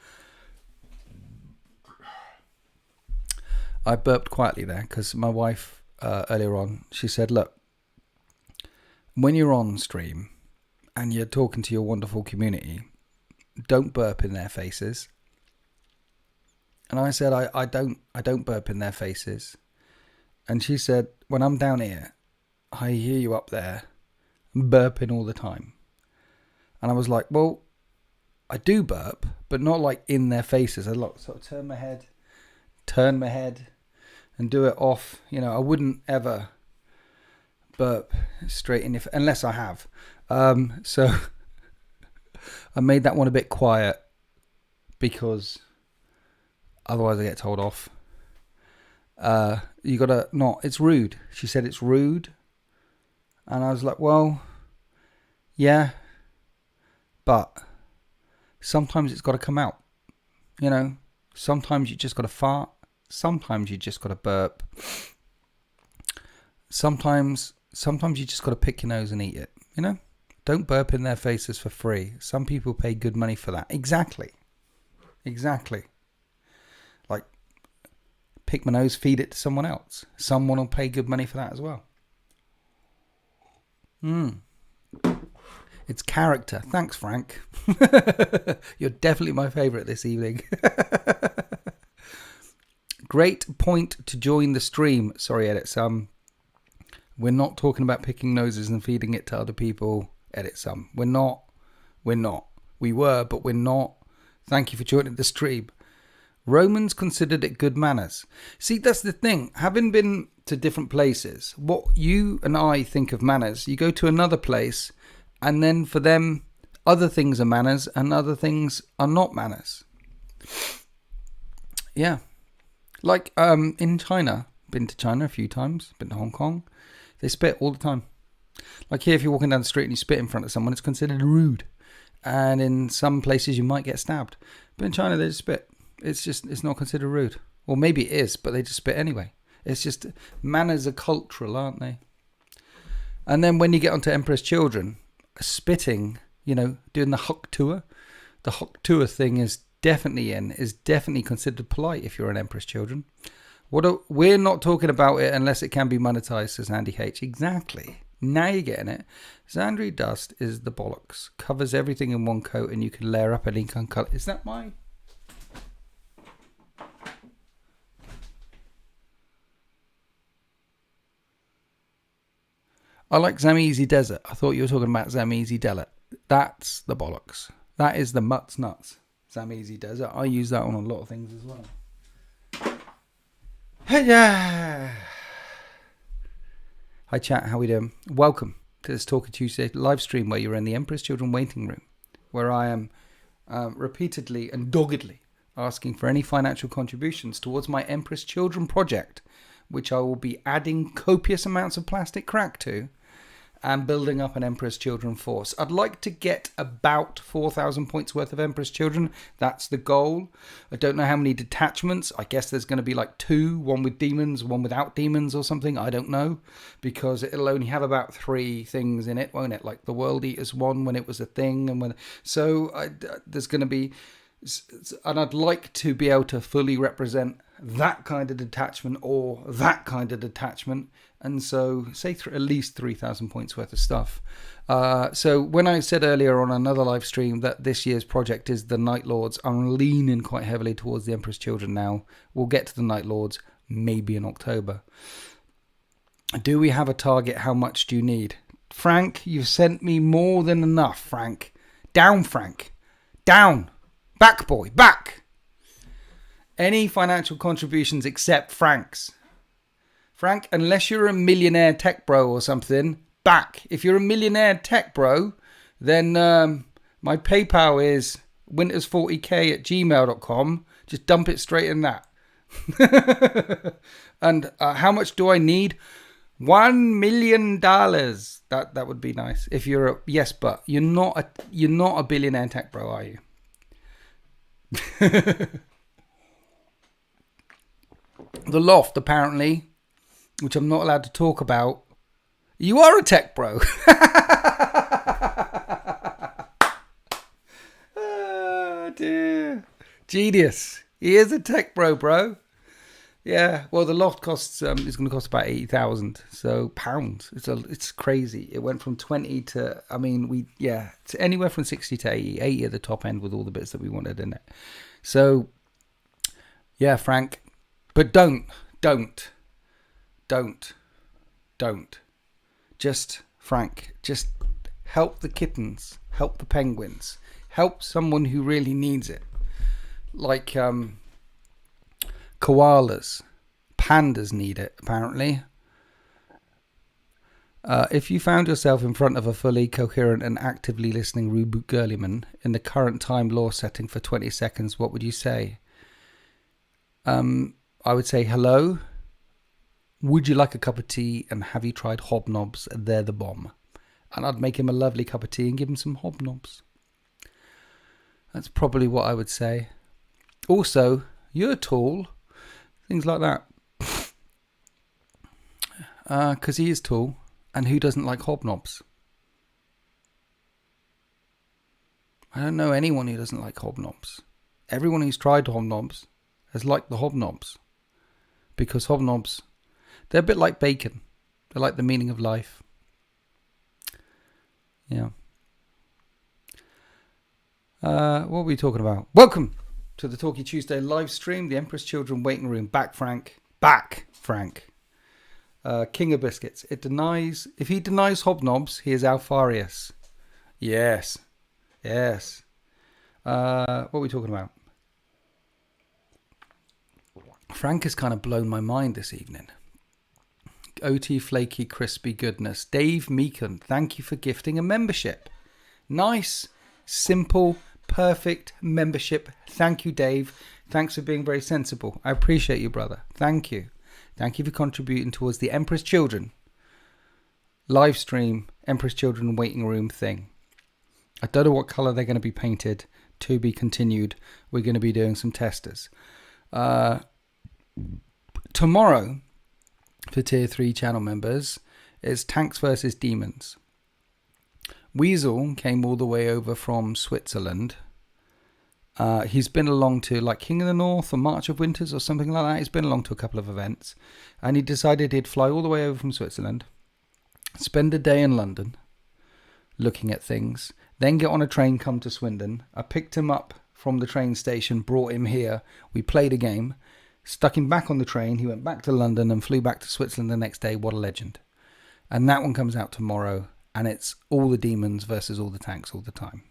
I burped quietly there because my wife earlier on, she said, look, when you're on stream and you're talking to your wonderful community, don't burp in their faces. And I said, I don't burp in their faces. And she said, when I'm down here, I hear you up there burping all the time. And I was like, well, I do burp, but not like in their faces. I sort of turn my head and do it off. You know, I wouldn't ever burp straight in unless I have. So I made that one a bit quiet because otherwise I get told off. You gotta not. It's rude. She said it's rude, and I was like, well, yeah, but sometimes it's got to come out. You know, sometimes you just got to fart. Sometimes you just got to burp. Sometimes you just got to pick your nose and eat it. You know, don't burp in their faces for free. Some people pay good money for that. Exactly. Like, pick my nose, feed it to someone else. Someone will pay good money for that as well. It's character. Thanks, Frank. You're definitely my favourite this evening. Great point to join the stream. Sorry, Edit we're not talking about picking noses and feeding it to other people. Edit We're not. We were, but we're not. Thank you for joining the stream. Romans considered it good manners. See, that's the thing. Having been to different places, what you and I think of manners, you go to another place, and then for them, other things are manners and other things are not manners. Yeah. Like in China, been to China a few times, been to Hong Kong, they spit all the time. Like here, if you're walking down the street and you spit in front of someone, it's considered rude. And in some places you might get stabbed. But in China, they just spit. It's not considered rude. Or maybe it is, but they just spit anyway. It's just, manners are cultural, aren't they? And then when you get onto Emperor's Children, spitting, doing the Hok tour. The Hok tour thing is definitely considered polite if you're an Emperor's Children. We're not talking about it unless it can be monetized, says Andy H. Exactly. Now you're getting it. Xandri dust is the bollocks. Covers everything in one coat and you can layer up any color. Is that my... I like Zamizi Desert. I thought you were talking about Zamizi Desert. That's the bollocks. That is the mutts nuts. Zamizi Desert. I use that on a lot of things as well. Hey, yeah. Hi chat, how we doing? Welcome to this Talker Tuesday live stream where you're in the Emperor's Children waiting room, where I am repeatedly and doggedly asking for any financial contributions towards my Emperor's Children project, which I will be adding copious amounts of plastic crack to and building up an Emperor's Children force. I'd like to get about 4,000 points worth of Emperor's Children. That's the goal. I don't know how many detachments. I guess there's going to be like 2, one with demons, one without demons or something. I don't know, because it'll only have about 3 things in it, won't it? Like the World Eaters one when it was a thing. There's going to be... And I'd like to be able to fully represent that kind of detachment or that kind of detachment. And so say at least 3,000 points worth of stuff. So when I said earlier on another live stream that this year's project is the Night Lords, I'm leaning quite heavily towards the Emperor's Children now. We'll get to the Night Lords maybe in October. Do we have a target? How much do you need? Frank, you've sent me more than enough, Frank. Down, Frank. Down. Back, boy. Back. Any financial contributions except Frank's. Frank, unless you're a millionaire tech bro or something, back. If you're a millionaire tech bro, then my PayPal is winters40k@gmail.com. Just dump it straight in that. And how much do I need? $1 million. That would be nice. If you're a yes, but you're not a billionaire tech bro, are you? The Loft, apparently, which I'm not allowed to talk about. You are a tech bro. Oh dear. Genius. He is a tech bro. Yeah. Well, the Loft costs is going to cost about 80,000. So pounds. It's crazy. It went from 20 to it's anywhere from 60 to 80. 80 at the top end with all the bits that we wanted in it. So yeah, Frank. But don't. Just, Frank, just help the kittens, help the penguins, help someone who really needs it. Like koalas, pandas need it, apparently. If you found yourself in front of a fully coherent and actively listening reboot girlyman in the current time law setting for 20 seconds, what would you say? I would say, hello, would you like a cup of tea, and have you tried hobnobs? They're the bomb. And I'd make him a lovely cup of tea and give him some hobnobs. That's probably what I would say. Also, you're tall. Things like that. Because he is tall. And who doesn't like hobnobs? I don't know anyone who doesn't like hobnobs. Everyone who's tried hobnobs has liked the hobnobs. Because hobnobs, they're a bit like bacon. They're like the meaning of life. Yeah. What are we talking about? Welcome to the Talkie Tuesday live stream. The Emperor's Children waiting room. Back, Frank. King of biscuits. If he denies hobnobs, he is Alfarius. Yes. What are we talking about? Frank has kind of blown my mind this evening. OT flaky crispy goodness. Dave Meekan, thank you for gifting a membership. Nice, simple, perfect membership. Thank you, Dave. Thanks for being very sensible. I appreciate you, brother. Thank you. Thank you for contributing towards the Emperor's Children live stream, Emperor's Children waiting room thing. I don't know what colour they're going to be painted. To be continued. We're going to be doing some testers. Tomorrow, for Tier 3 channel members, is Tanks versus Demons. Weasel came all the way over from Switzerland. He's been along to like King of the North or March of Winters or something like that. He's been along to a couple of events. And he decided he'd fly all the way over from Switzerland, spend a day in London looking at things, then get on a train, come to Swindon. I picked him up from the train station, brought him here. We played a game, stuck him back on the train. He went back to London and flew back to Switzerland the next day. What a legend. And that one comes out tomorrow. And it's all the demons versus all the tanks all the time.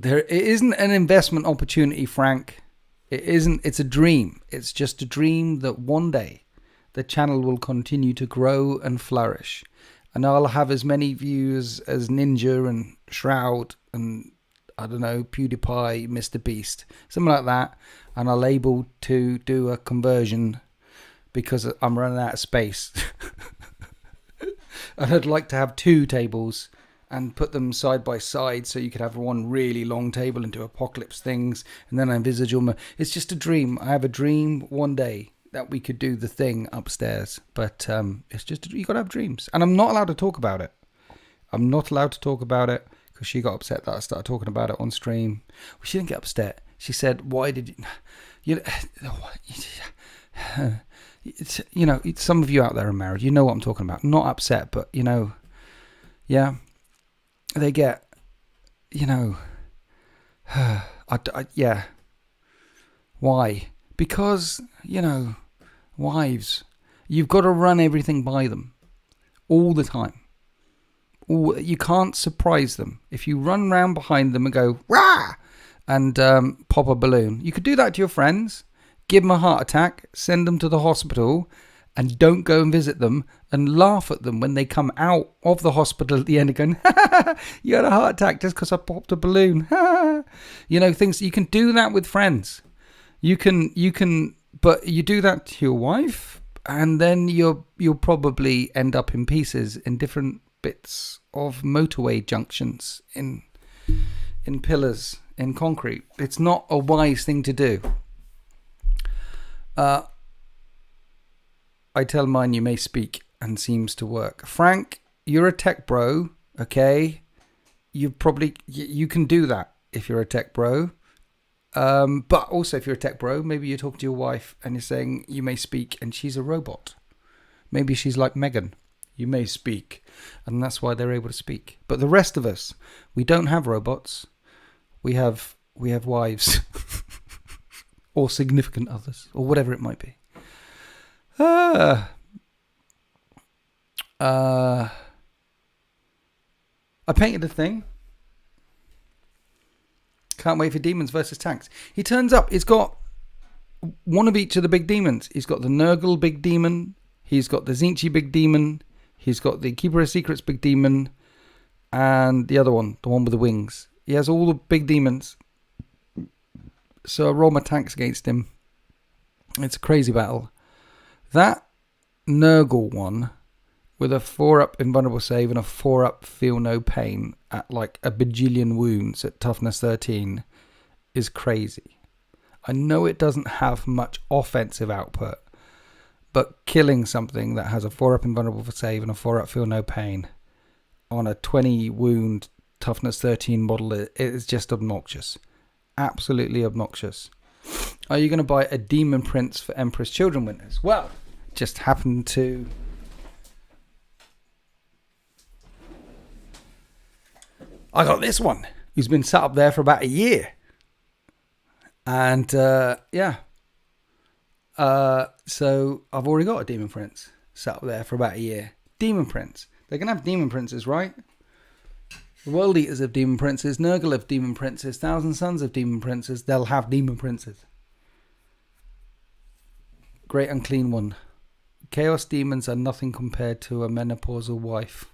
It isn't an investment opportunity, Frank. It isn't. It's a dream. It's just a dream that one day the channel will continue to grow and flourish. And I'll have as many views as Ninja and Shroud and, I don't know, PewDiePie, Mr. Beast, something like that. And I'll able to do a conversion because I'm running out of space. And I'd like to have 2 tables and put them side by side so you could have one really long table and do apocalypse things. And then I envisage it's just a dream. I have a dream one day that we could do the thing upstairs. But it's just, you got to have dreams. And I'm not allowed to talk about it. I'm not allowed to talk about it because she got upset that I started talking about it on stream. Well, she didn't get upset. She said, why did you know, some of you out there are married. You know what I'm talking about. Not upset, but, you know, yeah, they get, you know, yeah. Why? Because, you know, wives, you've got to run everything by them all the time. You can't surprise them. If you run round behind them and go, rah, and pop a balloon, you could do that to your friends. Give them a heart attack, send them to the hospital, and don't go and visit them and laugh at them when they come out of the hospital at the end and going, you had a heart attack just because I popped a balloon. You know, things, you can do that with friends. You can, but you do that to your wife and then you'll probably end up in pieces in different bits of motorway junctions, in pillars, in concrete. It's not a wise thing to do. I tell mine you may speak and seems to work. Frank, you're a tech bro, okay? You can do that if you're a tech bro. But also if you're a tech bro, maybe you're talking to your wife and you're saying you may speak and she's a robot. Maybe she's like Megan. You may speak. And that's why they're able to speak. But the rest of us, we don't have robots. We have wives. Or significant others, or whatever it might be. I painted a thing. Can't wait for demons versus tanks. He turns up. He's got one of each of the big demons. He's got the Nurgle big demon. He's got the Zinchi big demon. He's got the Keeper of Secrets big demon. And the other one, the one with the wings. He has all the big demons. So I roll my tanks against him. It's a crazy battle. That Nurgle one with a 4-up invulnerable save and a 4-up feel no pain at like a bajillion wounds at toughness 13 is crazy. I know it doesn't have much offensive output, but killing something that has a 4-up invulnerable save and a 4-up feel no pain on a 20 wound toughness 13 model is just obnoxious. Absolutely obnoxious. Are you going to buy a Demon Prince for Emperor's Children winners? Well, just happened to I got this one, who's been sat up there for about a year. And yeah. So I've already got a Demon Prince sat up there for about a year. Demon Prince. They can have Demon Princes, right? The World Eaters have Demon Princes. Nurgle have Demon Princes. Thousand Sons have Demon Princes. They'll have Demon Princes. Great Unclean One. Chaos demons are nothing compared to a menopausal wife.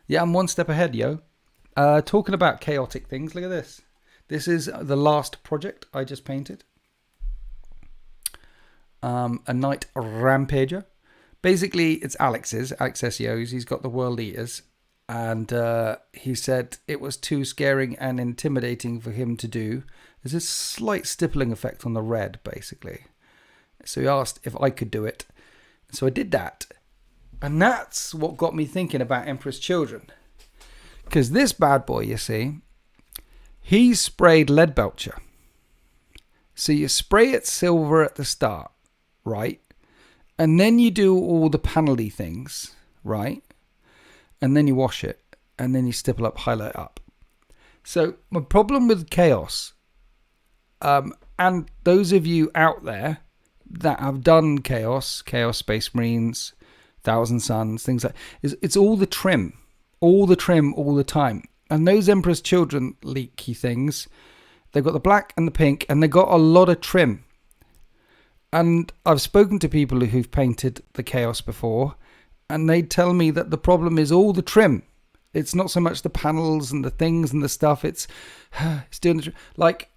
Yeah, I'm one step ahead, yo. Talking about chaotic things, look at this. This is the last project I just painted. A Knight Rampager. Basically, it's Alex's, Alex SEO's. He's got the World Eaters. And he said it was too scaring and intimidating for him to do. There's a slight stippling effect on the red, basically. So he asked if I could do it. So I did that. And that's what got me thinking about Emperor's Children. Because this bad boy, you see, he sprayed lead belcher. So you spray it silver at the start, right? And then you do all the panel-y things, right? And then you wash it. And then you stipple up, highlight up. So my problem with Chaos, and those of you out there that have done Chaos Space Marines, Thousand Suns, things like, it's all the trim, all the time. And those Emperor's Children leaky things, they've got the black and the pink, and they've got a lot of trim. And I've spoken to people who've painted the Chaos before, and they tell me that the problem is all the trim. It's not so much the panels and the things and the stuff. It's doing the like,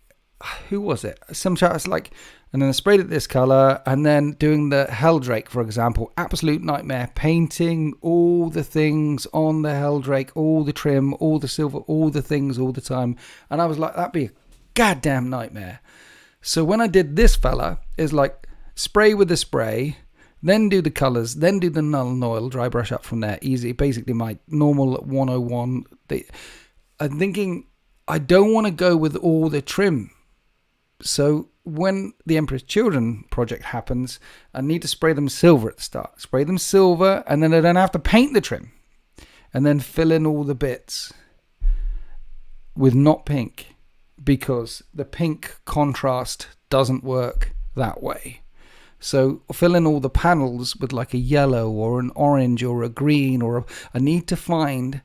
who was it? Some chat was like, and then I sprayed it this color, and then doing the Helldrake, for example, absolute nightmare. Painting all the things on the Helldrake, all the trim, all the silver, all the things all the time. And I was like, that'd be a goddamn nightmare. So when I did this fella, it's like spray with the spray, then do the colors, then do the null and oil, dry brush up from there. Easy, basically my normal 101. I'm thinking, I don't want to go with all the trim. So when the Emperor's Children project happens, I need to spray them silver at the start. Spray them silver, and then I don't have to paint the trim. And then fill in all the bits with not pink, because the pink contrast doesn't work that way. So fill in all the panels with like a yellow or an orange or a green, I need to find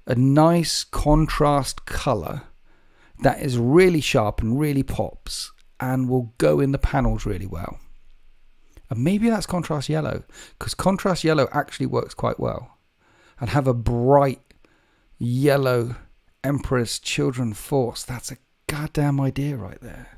a nice contrast color that is really sharp and really pops and will go in the panels really well. And maybe that's contrast yellow, because contrast yellow actually works quite well. And have a bright yellow Emperor's Children force. That's a goddamn idea right there.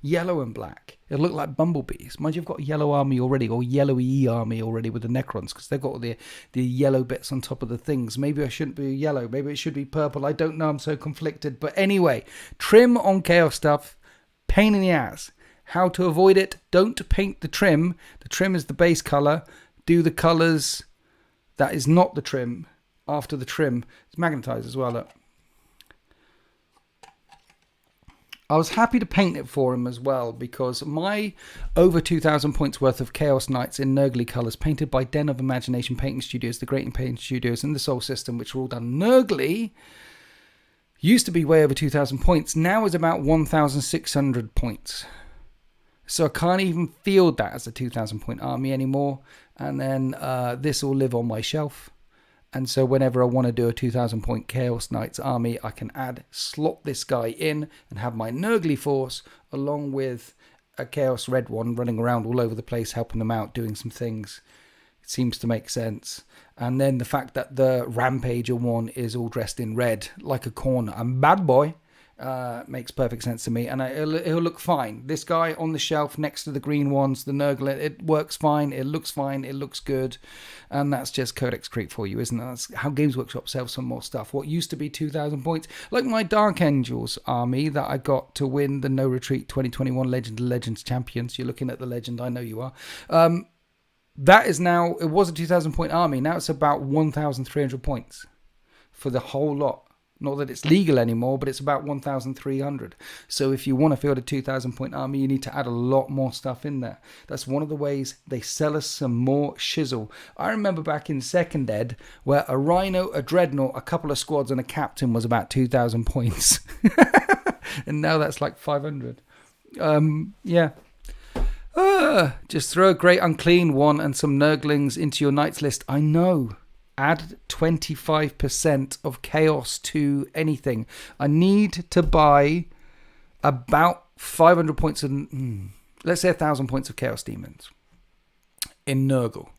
Yellow and black. It'll look like bumblebees. Mind you, you've got a yellow army already, or yellowy army already with the Necrons, because they've got all the yellow bits on top of the things. Maybe I shouldn't be yellow. Maybe it should be purple. I don't know. I'm so conflicted. But anyway, trim on Chaos stuff. Pain in the ass. How to avoid it? Don't paint the trim. The trim is the base color. Do the colors that is not the trim after the trim. It's magnetized as well. Look. I was happy to paint it for him as well, because my over 2,000 points worth of Chaos Knights in Nurgly colours, painted by Den of Imagination Painting Studios, the Great Painting Studios, and the Soul System, which were all done Nurgly, used to be way over 2,000 points. Now is about 1,600 points. So I can't even field that as a 2,000 point army anymore. And then this will live on my shelf. And so whenever I want to do a 2,000 point Chaos Knights army, I can slot this guy in and have my Nurgly force along with a Chaos Red one running around all over the place, helping them out, doing some things. It seems to make sense. And then the fact that the Rampager one is all dressed in red, like a corner. I'm bad boy. Makes perfect sense to me, and it'll look fine. This guy on the shelf next to the green ones, the Nurgle, it works fine, it looks fine, it looks good, and that's just Codex Creep for you, isn't it? That's how Games Workshop sells some more stuff. What used to be 2,000 points, like my Dark Angels army that I got to win the No Retreat 2021 Legend of Legends Champions. You're looking at the Legend, I know you are. That is now, it was a 2,000 point army, now it's about 1,300 points for the whole lot. Not that it's legal anymore, but it's about 1,300. So if you want to field a 2,000 point army, you need to add a lot more stuff in there. That's one of the ways they sell us some more shizzle. I remember back in second ed where a Rhino, a Dreadnought, a couple of squads and a captain was about 2,000 points. And now that's like 500. Yeah. Just throw a Great Unclean one and some Nurglings into your knights list. I know. Add 25% of chaos to anything. I need to buy about 500 points of, let's say 1,000 points of chaos demons in Nurgle.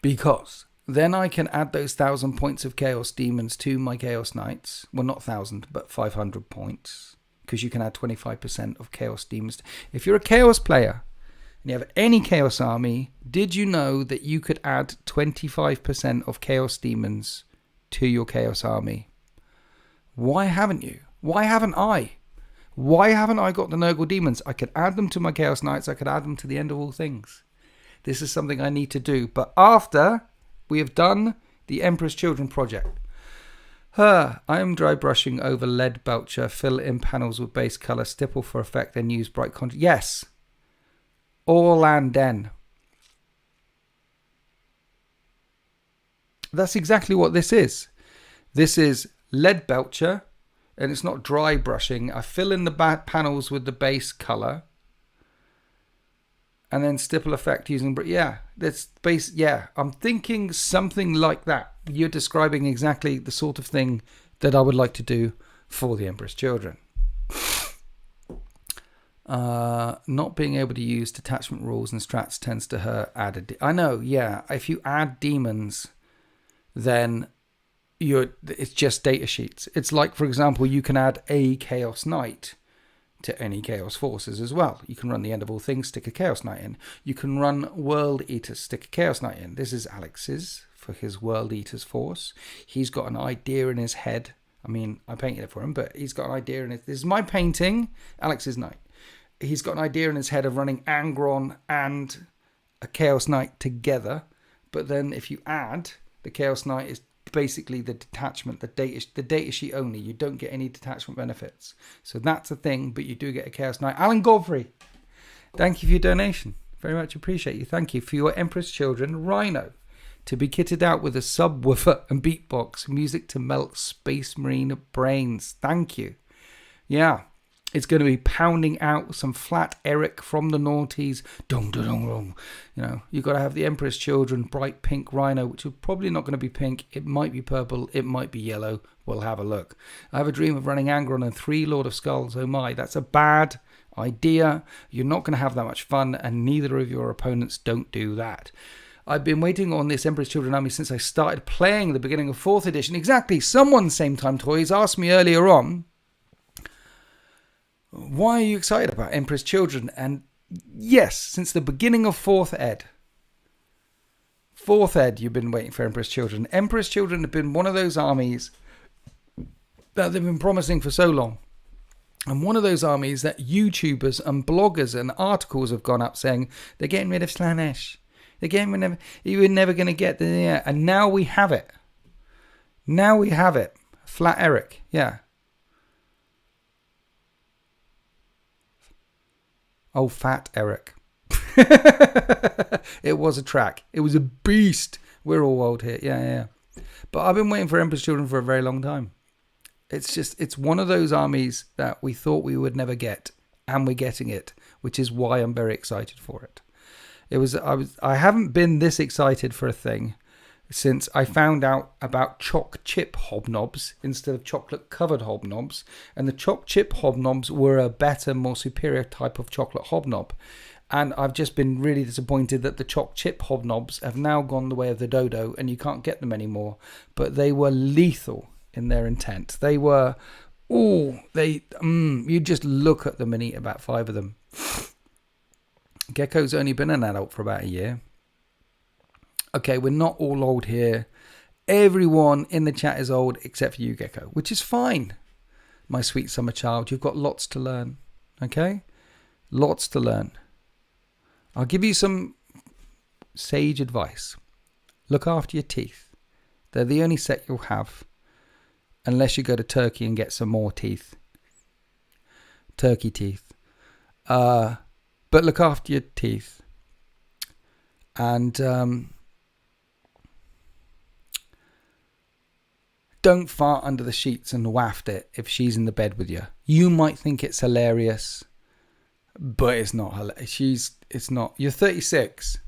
Because then I can add those 1,000 points of chaos demons to my chaos knights. Well, not 1,000, but 500 points. Because you can add 25% of chaos demons. If you're a chaos player, and you have any chaos army, did you know that you could add 25% of chaos demons to your chaos army? Why haven't you? Why haven't I? Why haven't I got the Nurgle demons? I could add them to my chaos knights. I could add them to the end of all things. This is something I need to do. But after we have done the Emperor's Children project, I am dry brushing over lead belcher, fill in panels with base color, stipple for effect, then use bright contrast. Yes. All and den. That's exactly what this is. This is lead belcher, and it's not dry brushing. I fill in the back panels with the base color, and then stipple effect using. Yeah, that's base. Yeah, I'm thinking something like that. You're describing exactly the sort of thing that I would like to do for the Emperor's Children. Not being able to use detachment rules and strats tends to hurt added. I know, yeah. If you add demons, then it's just data sheets. It's like, for example, you can add a Chaos Knight to any Chaos Forces as well. You can run the End of All Things, stick a Chaos Knight in. You can run World Eaters, stick a Chaos Knight in. This is Alex's for his World Eaters force. He's got an idea in his head. I mean, I painted it for him, but he's got an idea in it. This is my painting, Alex's Knight. He's got an idea in his head of running Angron and a Chaos Knight together. But then if you add, the Chaos Knight is basically the detachment, the data sheet only. You don't get any detachment benefits. So that's a thing, but you do get a Chaos Knight. Alan Godfrey, thank you for your donation. Very much appreciate you. Thank you for your Emperor's Children Rhino. To be kitted out with a subwoofer and beatbox, music to melt Space Marine brains. Thank you. Yeah. It's going to be pounding out some flat Eric from the noughties. Dong, dong, dong, dong. You know, you've got to have the Emperor's Children bright pink Rhino, which is probably not going to be pink. It might be purple. It might be yellow. We'll have a look. I have a dream of running Angron and 3 Lord of Skulls. Oh my, that's a bad idea. You're not going to have that much fun, and neither of your opponents don't do that. I've been waiting on this Emperor's Children army since I started playing the beginning of 4th edition. Exactly. Someone, Same Time Toys, asked me earlier on, why are you excited about Emperor's Children? And yes, since the beginning of 4th ed. 4th ed, you've been waiting for Emperor's Children. Emperor's Children have been one of those armies that they've been promising for so long. And one of those armies that YouTubers and bloggers and articles have gone up saying, they're getting rid of Slanesh. They're getting rid of, you were never going to get the, yeah. And now we have it. Now we have it. Flat Eric, yeah. Oh, Fat Eric. It was a track. It was a beast. We're all old here. Yeah. But I've been waiting for Emperor's Children for a very long time. It's one of those armies that we thought we would never get, and we're getting it, which is why I'm very excited for it. I haven't been this excited for a thing since I found out about choc chip hobnobs instead of chocolate covered hobnobs, and the choc chip hobnobs were a better, more superior type of chocolate hobnob. And I've just been really disappointed that the choc chip hobnobs have now gone the way of the dodo and you can't get them anymore. But they were lethal in their intent. They were, you just look at them and eat about 5 of them. Gecko's only been an adult for about a year. Okay, we're not all old here. Everyone in the chat is old except for you, Gecko, which is fine. My sweet summer child, you've got lots to learn. Okay? Lots to learn. I'll give you some sage advice. Look after your teeth. They're the only set you'll have. unless you go to Turkey and get some more teeth. Turkey teeth. But look after your teeth. And don't fart under the sheets and waft it if she's in the bed with you. You might think it's hilarious, but it's not hilarious. It's not. You're 36.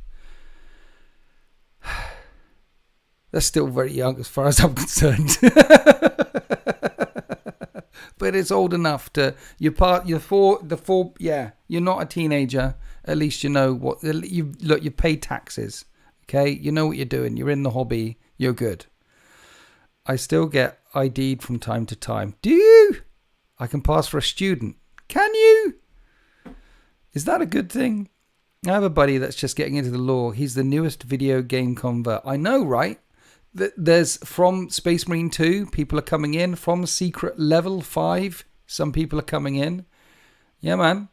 That's still very young as far as I'm concerned. But it's old enough to, you're not a teenager. At least you know what, you pay taxes. Okay. You know what you're doing. You're in the hobby. You're good. I still get ID'd from time to time. Do you? I can pass for a student. Can you? Is that a good thing? I have a buddy that's just getting into the law. He's the newest video game convert. I know, right? There's from Space Marine 2, people are coming in. From Secret Level 5, some people are coming in. Yeah, man.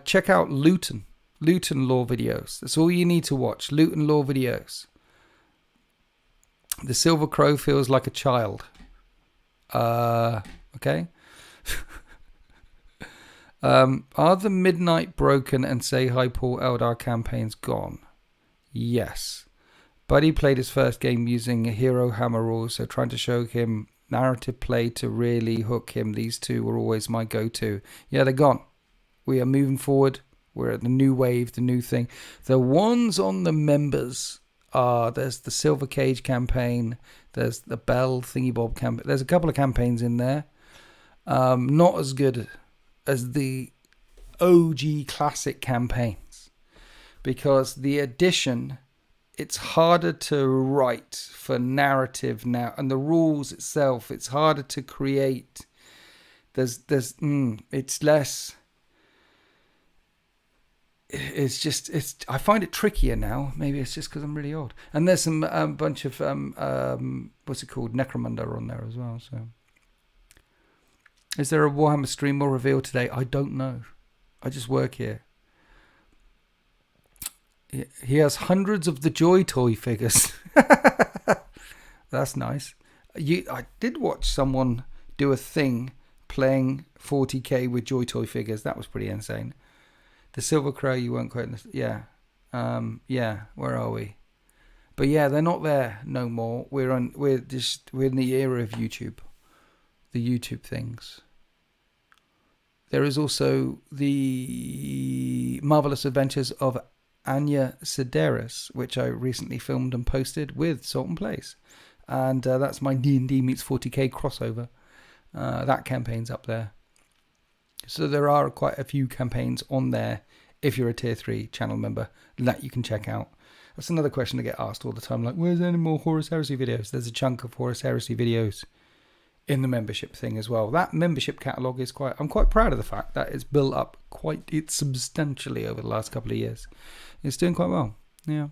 Check out Luton law videos. That's all you need to watch. Luton law videos. The Silver Crow feels like a child. Okay. Are the Midnight Broken and Say Hi Paul Eldar campaigns gone? Yes. Buddy played his first game using Hero Hammer rules, so trying to show him narrative play to really hook him. These two were always my go-to. Yeah, they're gone. We are moving forward. We're at the new wave, the new thing. The ones on the members are, there's the Silver Cage campaign, there's the Bell Thingy Bob campaign. There's a couple of campaigns in there. Not as good as the OG classic campaigns, because the addition, it's harder to write for narrative now, and the rules itself, it's harder to create. It's less. I find it trickier now. Maybe it's just because I'm really old. And there's some bunch of what's it called, Necromunda on there as well. So, is there a Warhammer stream or reveal today? I don't know. I just work here. He has hundreds of the Joy Toy figures. That's nice. I did watch someone do a thing playing 40k with Joy Toy figures. That was pretty insane. The Silver Crow, you weren't quite. Yeah. Where are we? But yeah, they're not there no more. We're in the era of YouTube. The YouTube things. There is also the Marvelous Adventures of Anya Sedaris, which I recently filmed and posted with Salt and Place, and that's my D&D meets 40k crossover. That campaign's up there, so there are quite a few campaigns on there if you're a tier 3 channel member that you can check out. That's another question I get asked all the time, like, where's any more Horus Heresy videos? There's a chunk of Horus Heresy videos in the membership thing as well. That membership catalogue is I'm quite proud of the fact that it's built up quite substantially over the last couple of years. It's doing quite well. Yeah.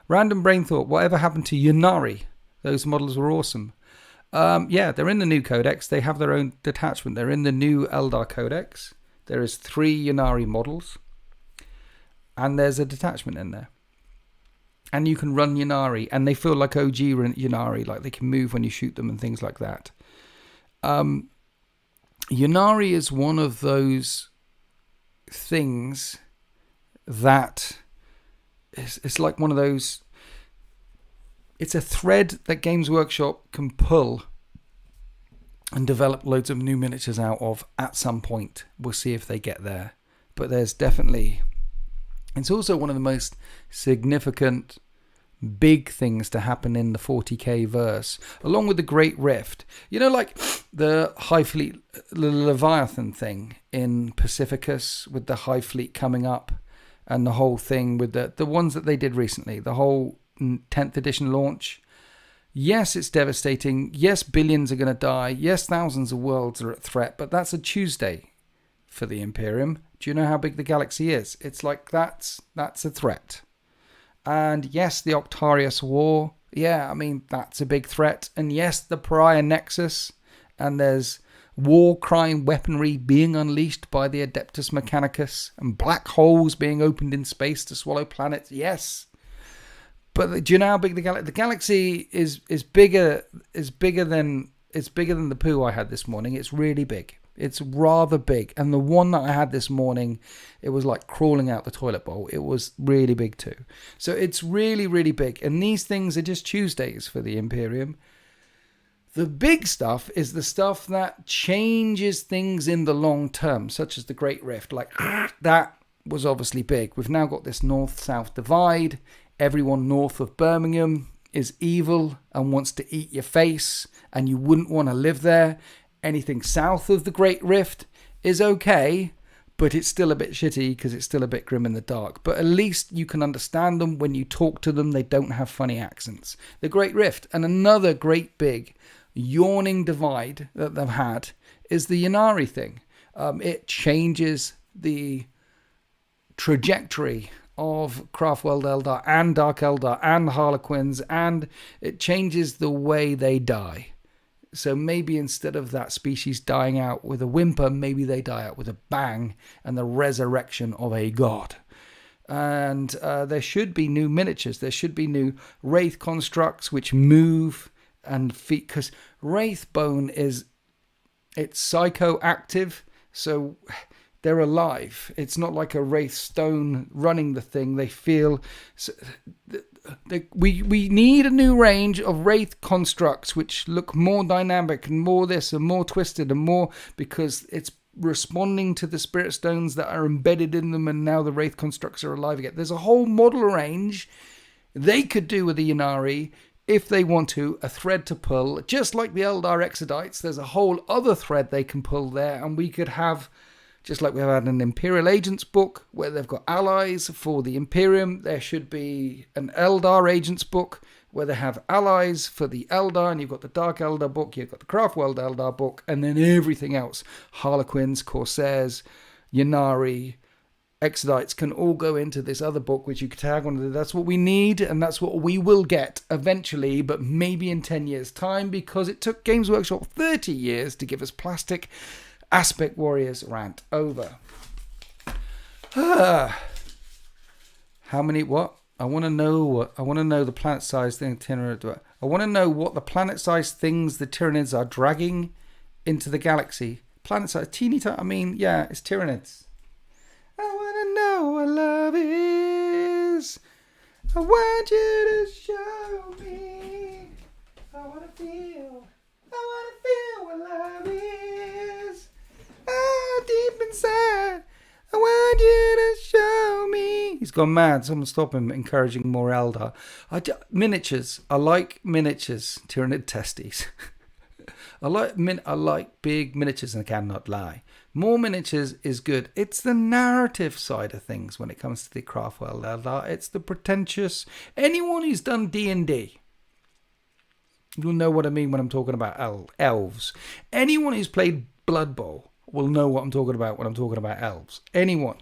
Random brain thought. Whatever happened to Ynnari? Those models were awesome. Yeah, they're in the new codex. They have their own detachment. They're in the new Eldar codex. There is 3 Ynnari models. And there's a detachment in there. And you can run Ynnari. And they feel like OG Ynnari. Like they can move when you shoot them and things like that. Ynnari is one of those things that it's like one of those, it's a thread that Games Workshop can pull and develop loads of new miniatures out of at some point. We'll see if they get there, but there's definitely, it's also one of the most significant big things to happen in the 40k verse, along with the Great Rift. You know, like the High Fleet, the Leviathan thing in Pacificus with the High Fleet coming up. And the whole thing with the ones that they did recently, the whole 10th edition launch. Yes, it's devastating. Yes, billions are going to die. Yes, thousands of worlds are at threat. But that's a Tuesday for the Imperium. Do you know how big the galaxy is? It's like that's a threat. And yes, the Octarius War. Yeah, I mean, that's a big threat. And yes, the Pariah Nexus. And there's war crime weaponry being unleashed by the Adeptus Mechanicus, and black holes being opened in space to swallow planets. Yes, but do you know how big the galaxy is? Bigger than It's bigger than the poo I had this morning. It's really big. It's rather big. And the one that I had this morning, it was like crawling out the toilet bowl. It was really big too. So it's really, really big. And these things are just Tuesdays for the Imperium. The big stuff is the stuff that changes things in the long term, such as the Great Rift. Like, that was obviously big. We've now got this north-south divide. Everyone north of Birmingham is evil and wants to eat your face, and you wouldn't want to live there. Anything south of the Great Rift is okay, but it's still a bit shitty because it's still a bit grim in the dark. But at least you can understand them when you talk to them. They don't have funny accents. The Great Rift, and another great big yawning divide that they've had, is the Ynnari thing. It changes the trajectory of Craftworld Eldar and Dark Eldar and Harlequins, and it changes the way they die. So maybe instead of that species dying out with a whimper, maybe they die out with a bang and the resurrection of a god. And there should be new miniatures. There should be new wraith constructs which move and feet, because wraith bone it's psychoactive, so they're alive. It's not like a wraith stone running the thing. They feel. So, we need a new range of wraith constructs which look more dynamic and more this and more twisted and more, because it's responding to the spirit stones that are embedded in them, and now the wraith constructs are alive again. There's a whole model range they could do with the Ynnari if they want to, a thread to pull, just like the Eldar Exodites. There's a whole other thread they can pull there, and we could have, just like we've had an Imperial Agents book where they've got allies for the Imperium, there should be an Eldar Agents book where they have allies for the Eldar, and you've got the Dark Eldar book, you've got the Craftworld Eldar book, and then everything else. Harlequins, Corsairs, Ynnari, Exodites can all go into this other book which you could tag on. That's what we need, and that's what we will get eventually, but maybe in 10 years' time, because it took Games Workshop 30 years to give us plastic Aspect Warriors. Rant over. How many what? I want to know the planet-sized thing. I want to know what the planet-sized things the Tyranids are dragging into the galaxy. Planet-sized, teeny tiny. I mean, yeah, it's Tyranids. I want to know what love is. I want you to show me. I want to feel what love is. Ah, deep inside, I want you to show me. He's gone mad. Someone stop him encouraging more Eldar. Miniatures. I like miniatures. Tyranid testes. I like big miniatures, and I cannot lie. More miniatures is good. It's the narrative side of things when it comes to the Craftworld Eldar. It's the pretentious. Anyone who's done D&D, you'll know what I mean when I'm talking about elves. Anyone who's played Blood Bowl will know what I'm talking about when I'm talking about elves. Anyone.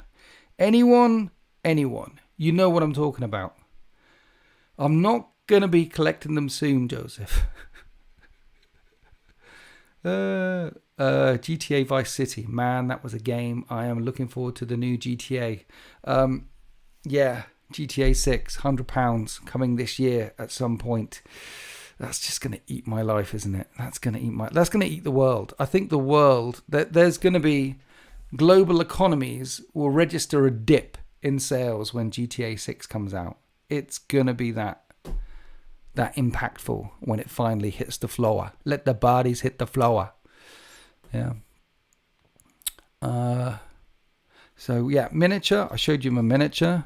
You know what I'm talking about. I'm not going to be collecting them soon, Joseph. GTA Vice City. Man, that was a game. I am looking forward to the new GTA. Yeah, GTA 6, £100 coming this year at some point. That's just going to eat my life, isn't it? That's going to eat the world. I think the world, there's going to be global economies will register a dip in sales when GTA 6 comes out. It's going to be that impactful when it finally hits the floor. Let the bodies hit the floor. Yeah. So yeah, miniature. I showed you my miniature.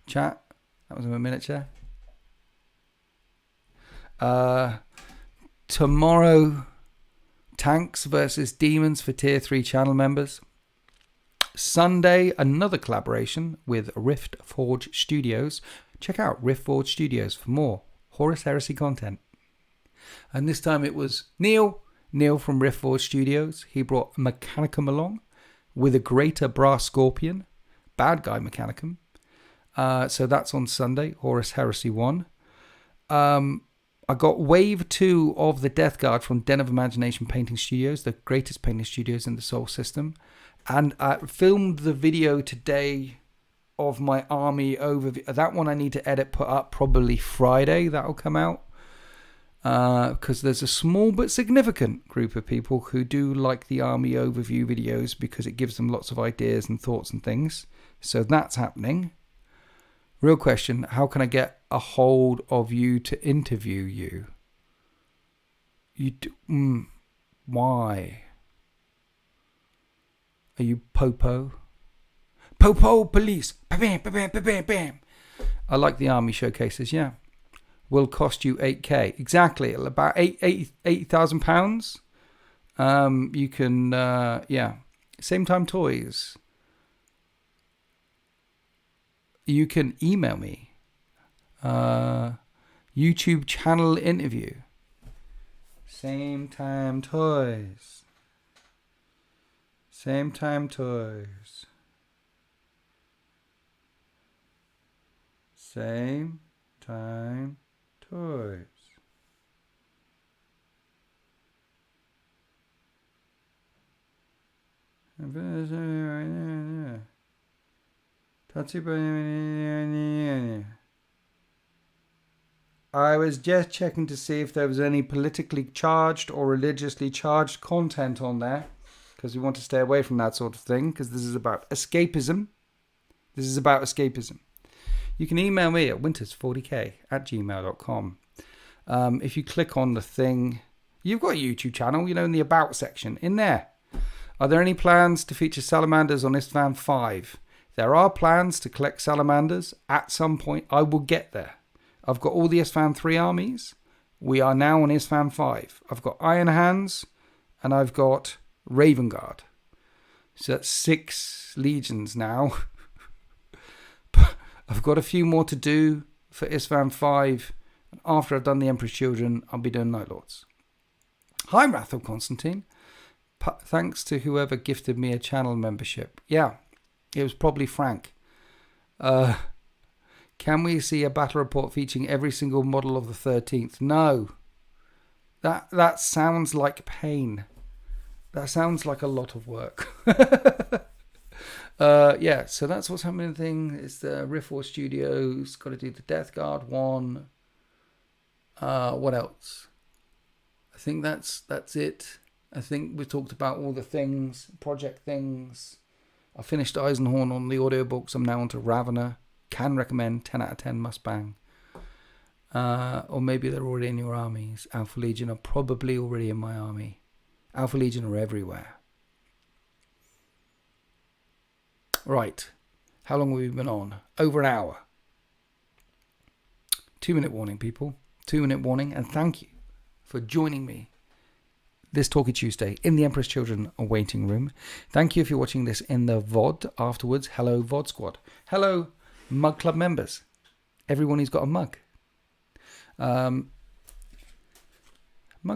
Chat. That was my miniature. Tomorrow, tanks versus demons for tier 3 channel members. Sunday, another collaboration with Rift Forge Studios. Check out Rift Forge Studios for more Horus Heresy content. And this time it was Neil from Rift Forge Studios. He brought Mechanicum along with a greater brass scorpion, bad guy Mechanicum. So that's on Sunday, Horus Heresy 1. I got Wave 2 of the Death Guard from Den of Imagination Painting Studios, the greatest painting studios in the Sol system. And I filmed the video today of my army overview. That one I need to edit, put up probably Friday. That'll come out. because there's a small but significant group of people who do like the army overview videos because it gives them lots of ideas and thoughts and things. So that's happening. Real question, how can I get a hold of you to interview you? Why? Are you Popo? Popo police! Bam, bam, bam, bam, bam. I like the army showcases, yeah. Will cost you 8k. Exactly, about £80,000. You can, yeah. Same time toys. You can email me. YouTube channel interview. Same time toys. Same time toys. Same time toys. I was just checking to see if there was any politically charged or religiously charged content on there, because we want to stay away from that sort of thing, because this is about escapism. This is about escapism. You can email me at winters40k@gmail.com. If you click on the thing, you've got a YouTube channel, you know, in the About section, in there. Are there any plans to feature salamanders on ISFAN 5? There are plans to collect salamanders at some point. I will get there. I've got all the ISFAN 3 armies. We are now on ISFAN 5. I've got Iron Hands and I've got Raven Guard. So that's 6 legions now. I've got a few more to do for ISFAN 5. And after I've done the Emperor's Children, I'll be doing Night Lords. Hi, Wrath of Constantine. Thanks to whoever gifted me a channel membership. Yeah, it was probably Frank. Can we see a battle report featuring every single model of the 13th? No. That sounds like pain. That sounds like a lot of work. Yeah, so that's what's happening. It's the Riftwar Studios. Got to do the Death Guard one. What else? I think that's it. I think we talked about all the things, project things. I finished Eisenhorn on the audiobooks. I'm now onto Ravener. Can recommend, 10 out of 10, must bang. Or maybe they're already in your armies. Alpha Legion are probably already in my army. Alpha Legion are everywhere. Right. How long have we been on? Over an hour. 2-minute warning, people. 2-minute warning. And thank you for joining me this Talky Tuesday in the Emperor's Children waiting room. Thank you if you're watching this in the VOD afterwards. Hello, VOD squad. Hello, Mug Club members. Everyone who's got a mug. Mug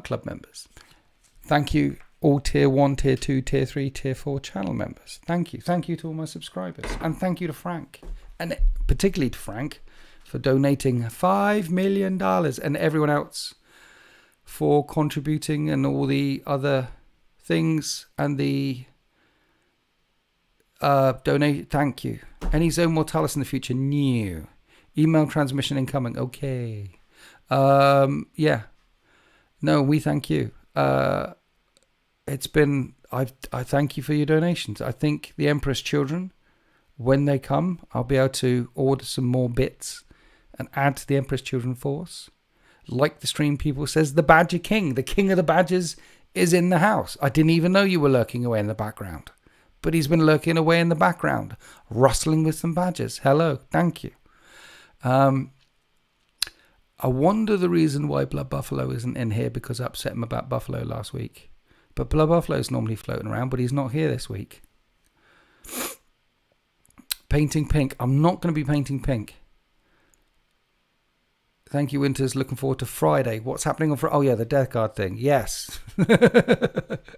Club members. Thank you, all Tier 1, Tier 2, Tier 3, Tier 4 channel members. Thank you. Thank you to all my subscribers. And thank you to Frank. And particularly to Frank for donating $5 million. And everyone else for contributing and all the other things and the donate. Thank you. Any Zone Mortalis in the future? New. Email transmission incoming. Okay. Yeah. No, we thank you. It's been. I thank you for your donations. I think the Emperor's Children, when they come, I'll be able to order some more bits and add to the Emperor's Children force. Like the stream people says, the Badger King, the King of the Badgers, is in the house. I didn't even know you were lurking away in the background. But he's been lurking away in the background, rustling with some badgers. Hello, thank you. I wonder the reason why Blood Buffalo isn't in here, because I upset him about Buffalo last week. But Blood Buffalo's normally floating around, but he's not here this week. Painting pink. I'm not going to be painting pink. Thank you, Winters. Looking forward to Friday. What's happening on Friday? Oh, yeah, the Death Guard thing. Yes.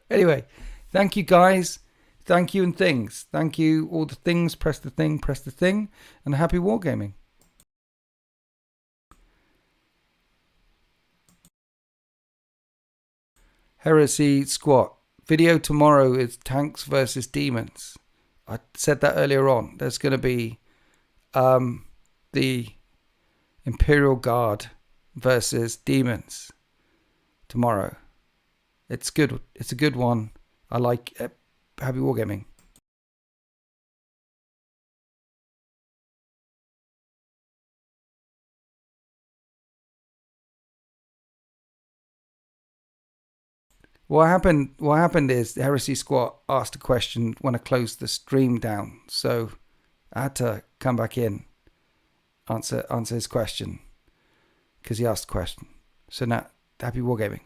Anyway, thank you, guys. Thank you and things. Thank you, all the things. Press the thing. And happy wargaming. Heresy Squat. Video tomorrow is tanks versus demons. I said that earlier on. There's going to be the Imperial Guard versus demons. tomorrow. It's good. It's a good one. I like it. Happy Wargaming. What happened? What happened is the Heresy Squad asked a question when I closed the stream down, so I had to come back in, answer his question, because he asked a question. So now, happy Wargaming.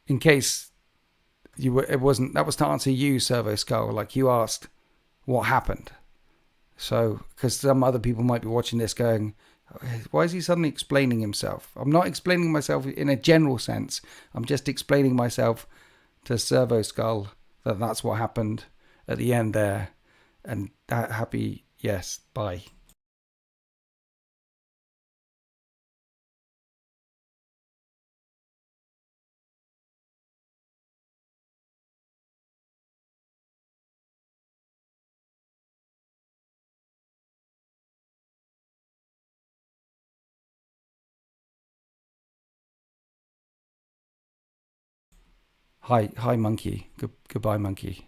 In case it wasn't, that was to answer you, Servo Skull. Like you asked, what happened? So, because some other people might be watching this going, why is he suddenly explaining himself? I'm not explaining myself in a general sense. I'm just explaining myself to Servo Skull that that's what happened at the end there. And happy, yes, bye. Hi, monkey. Goodbye, monkey.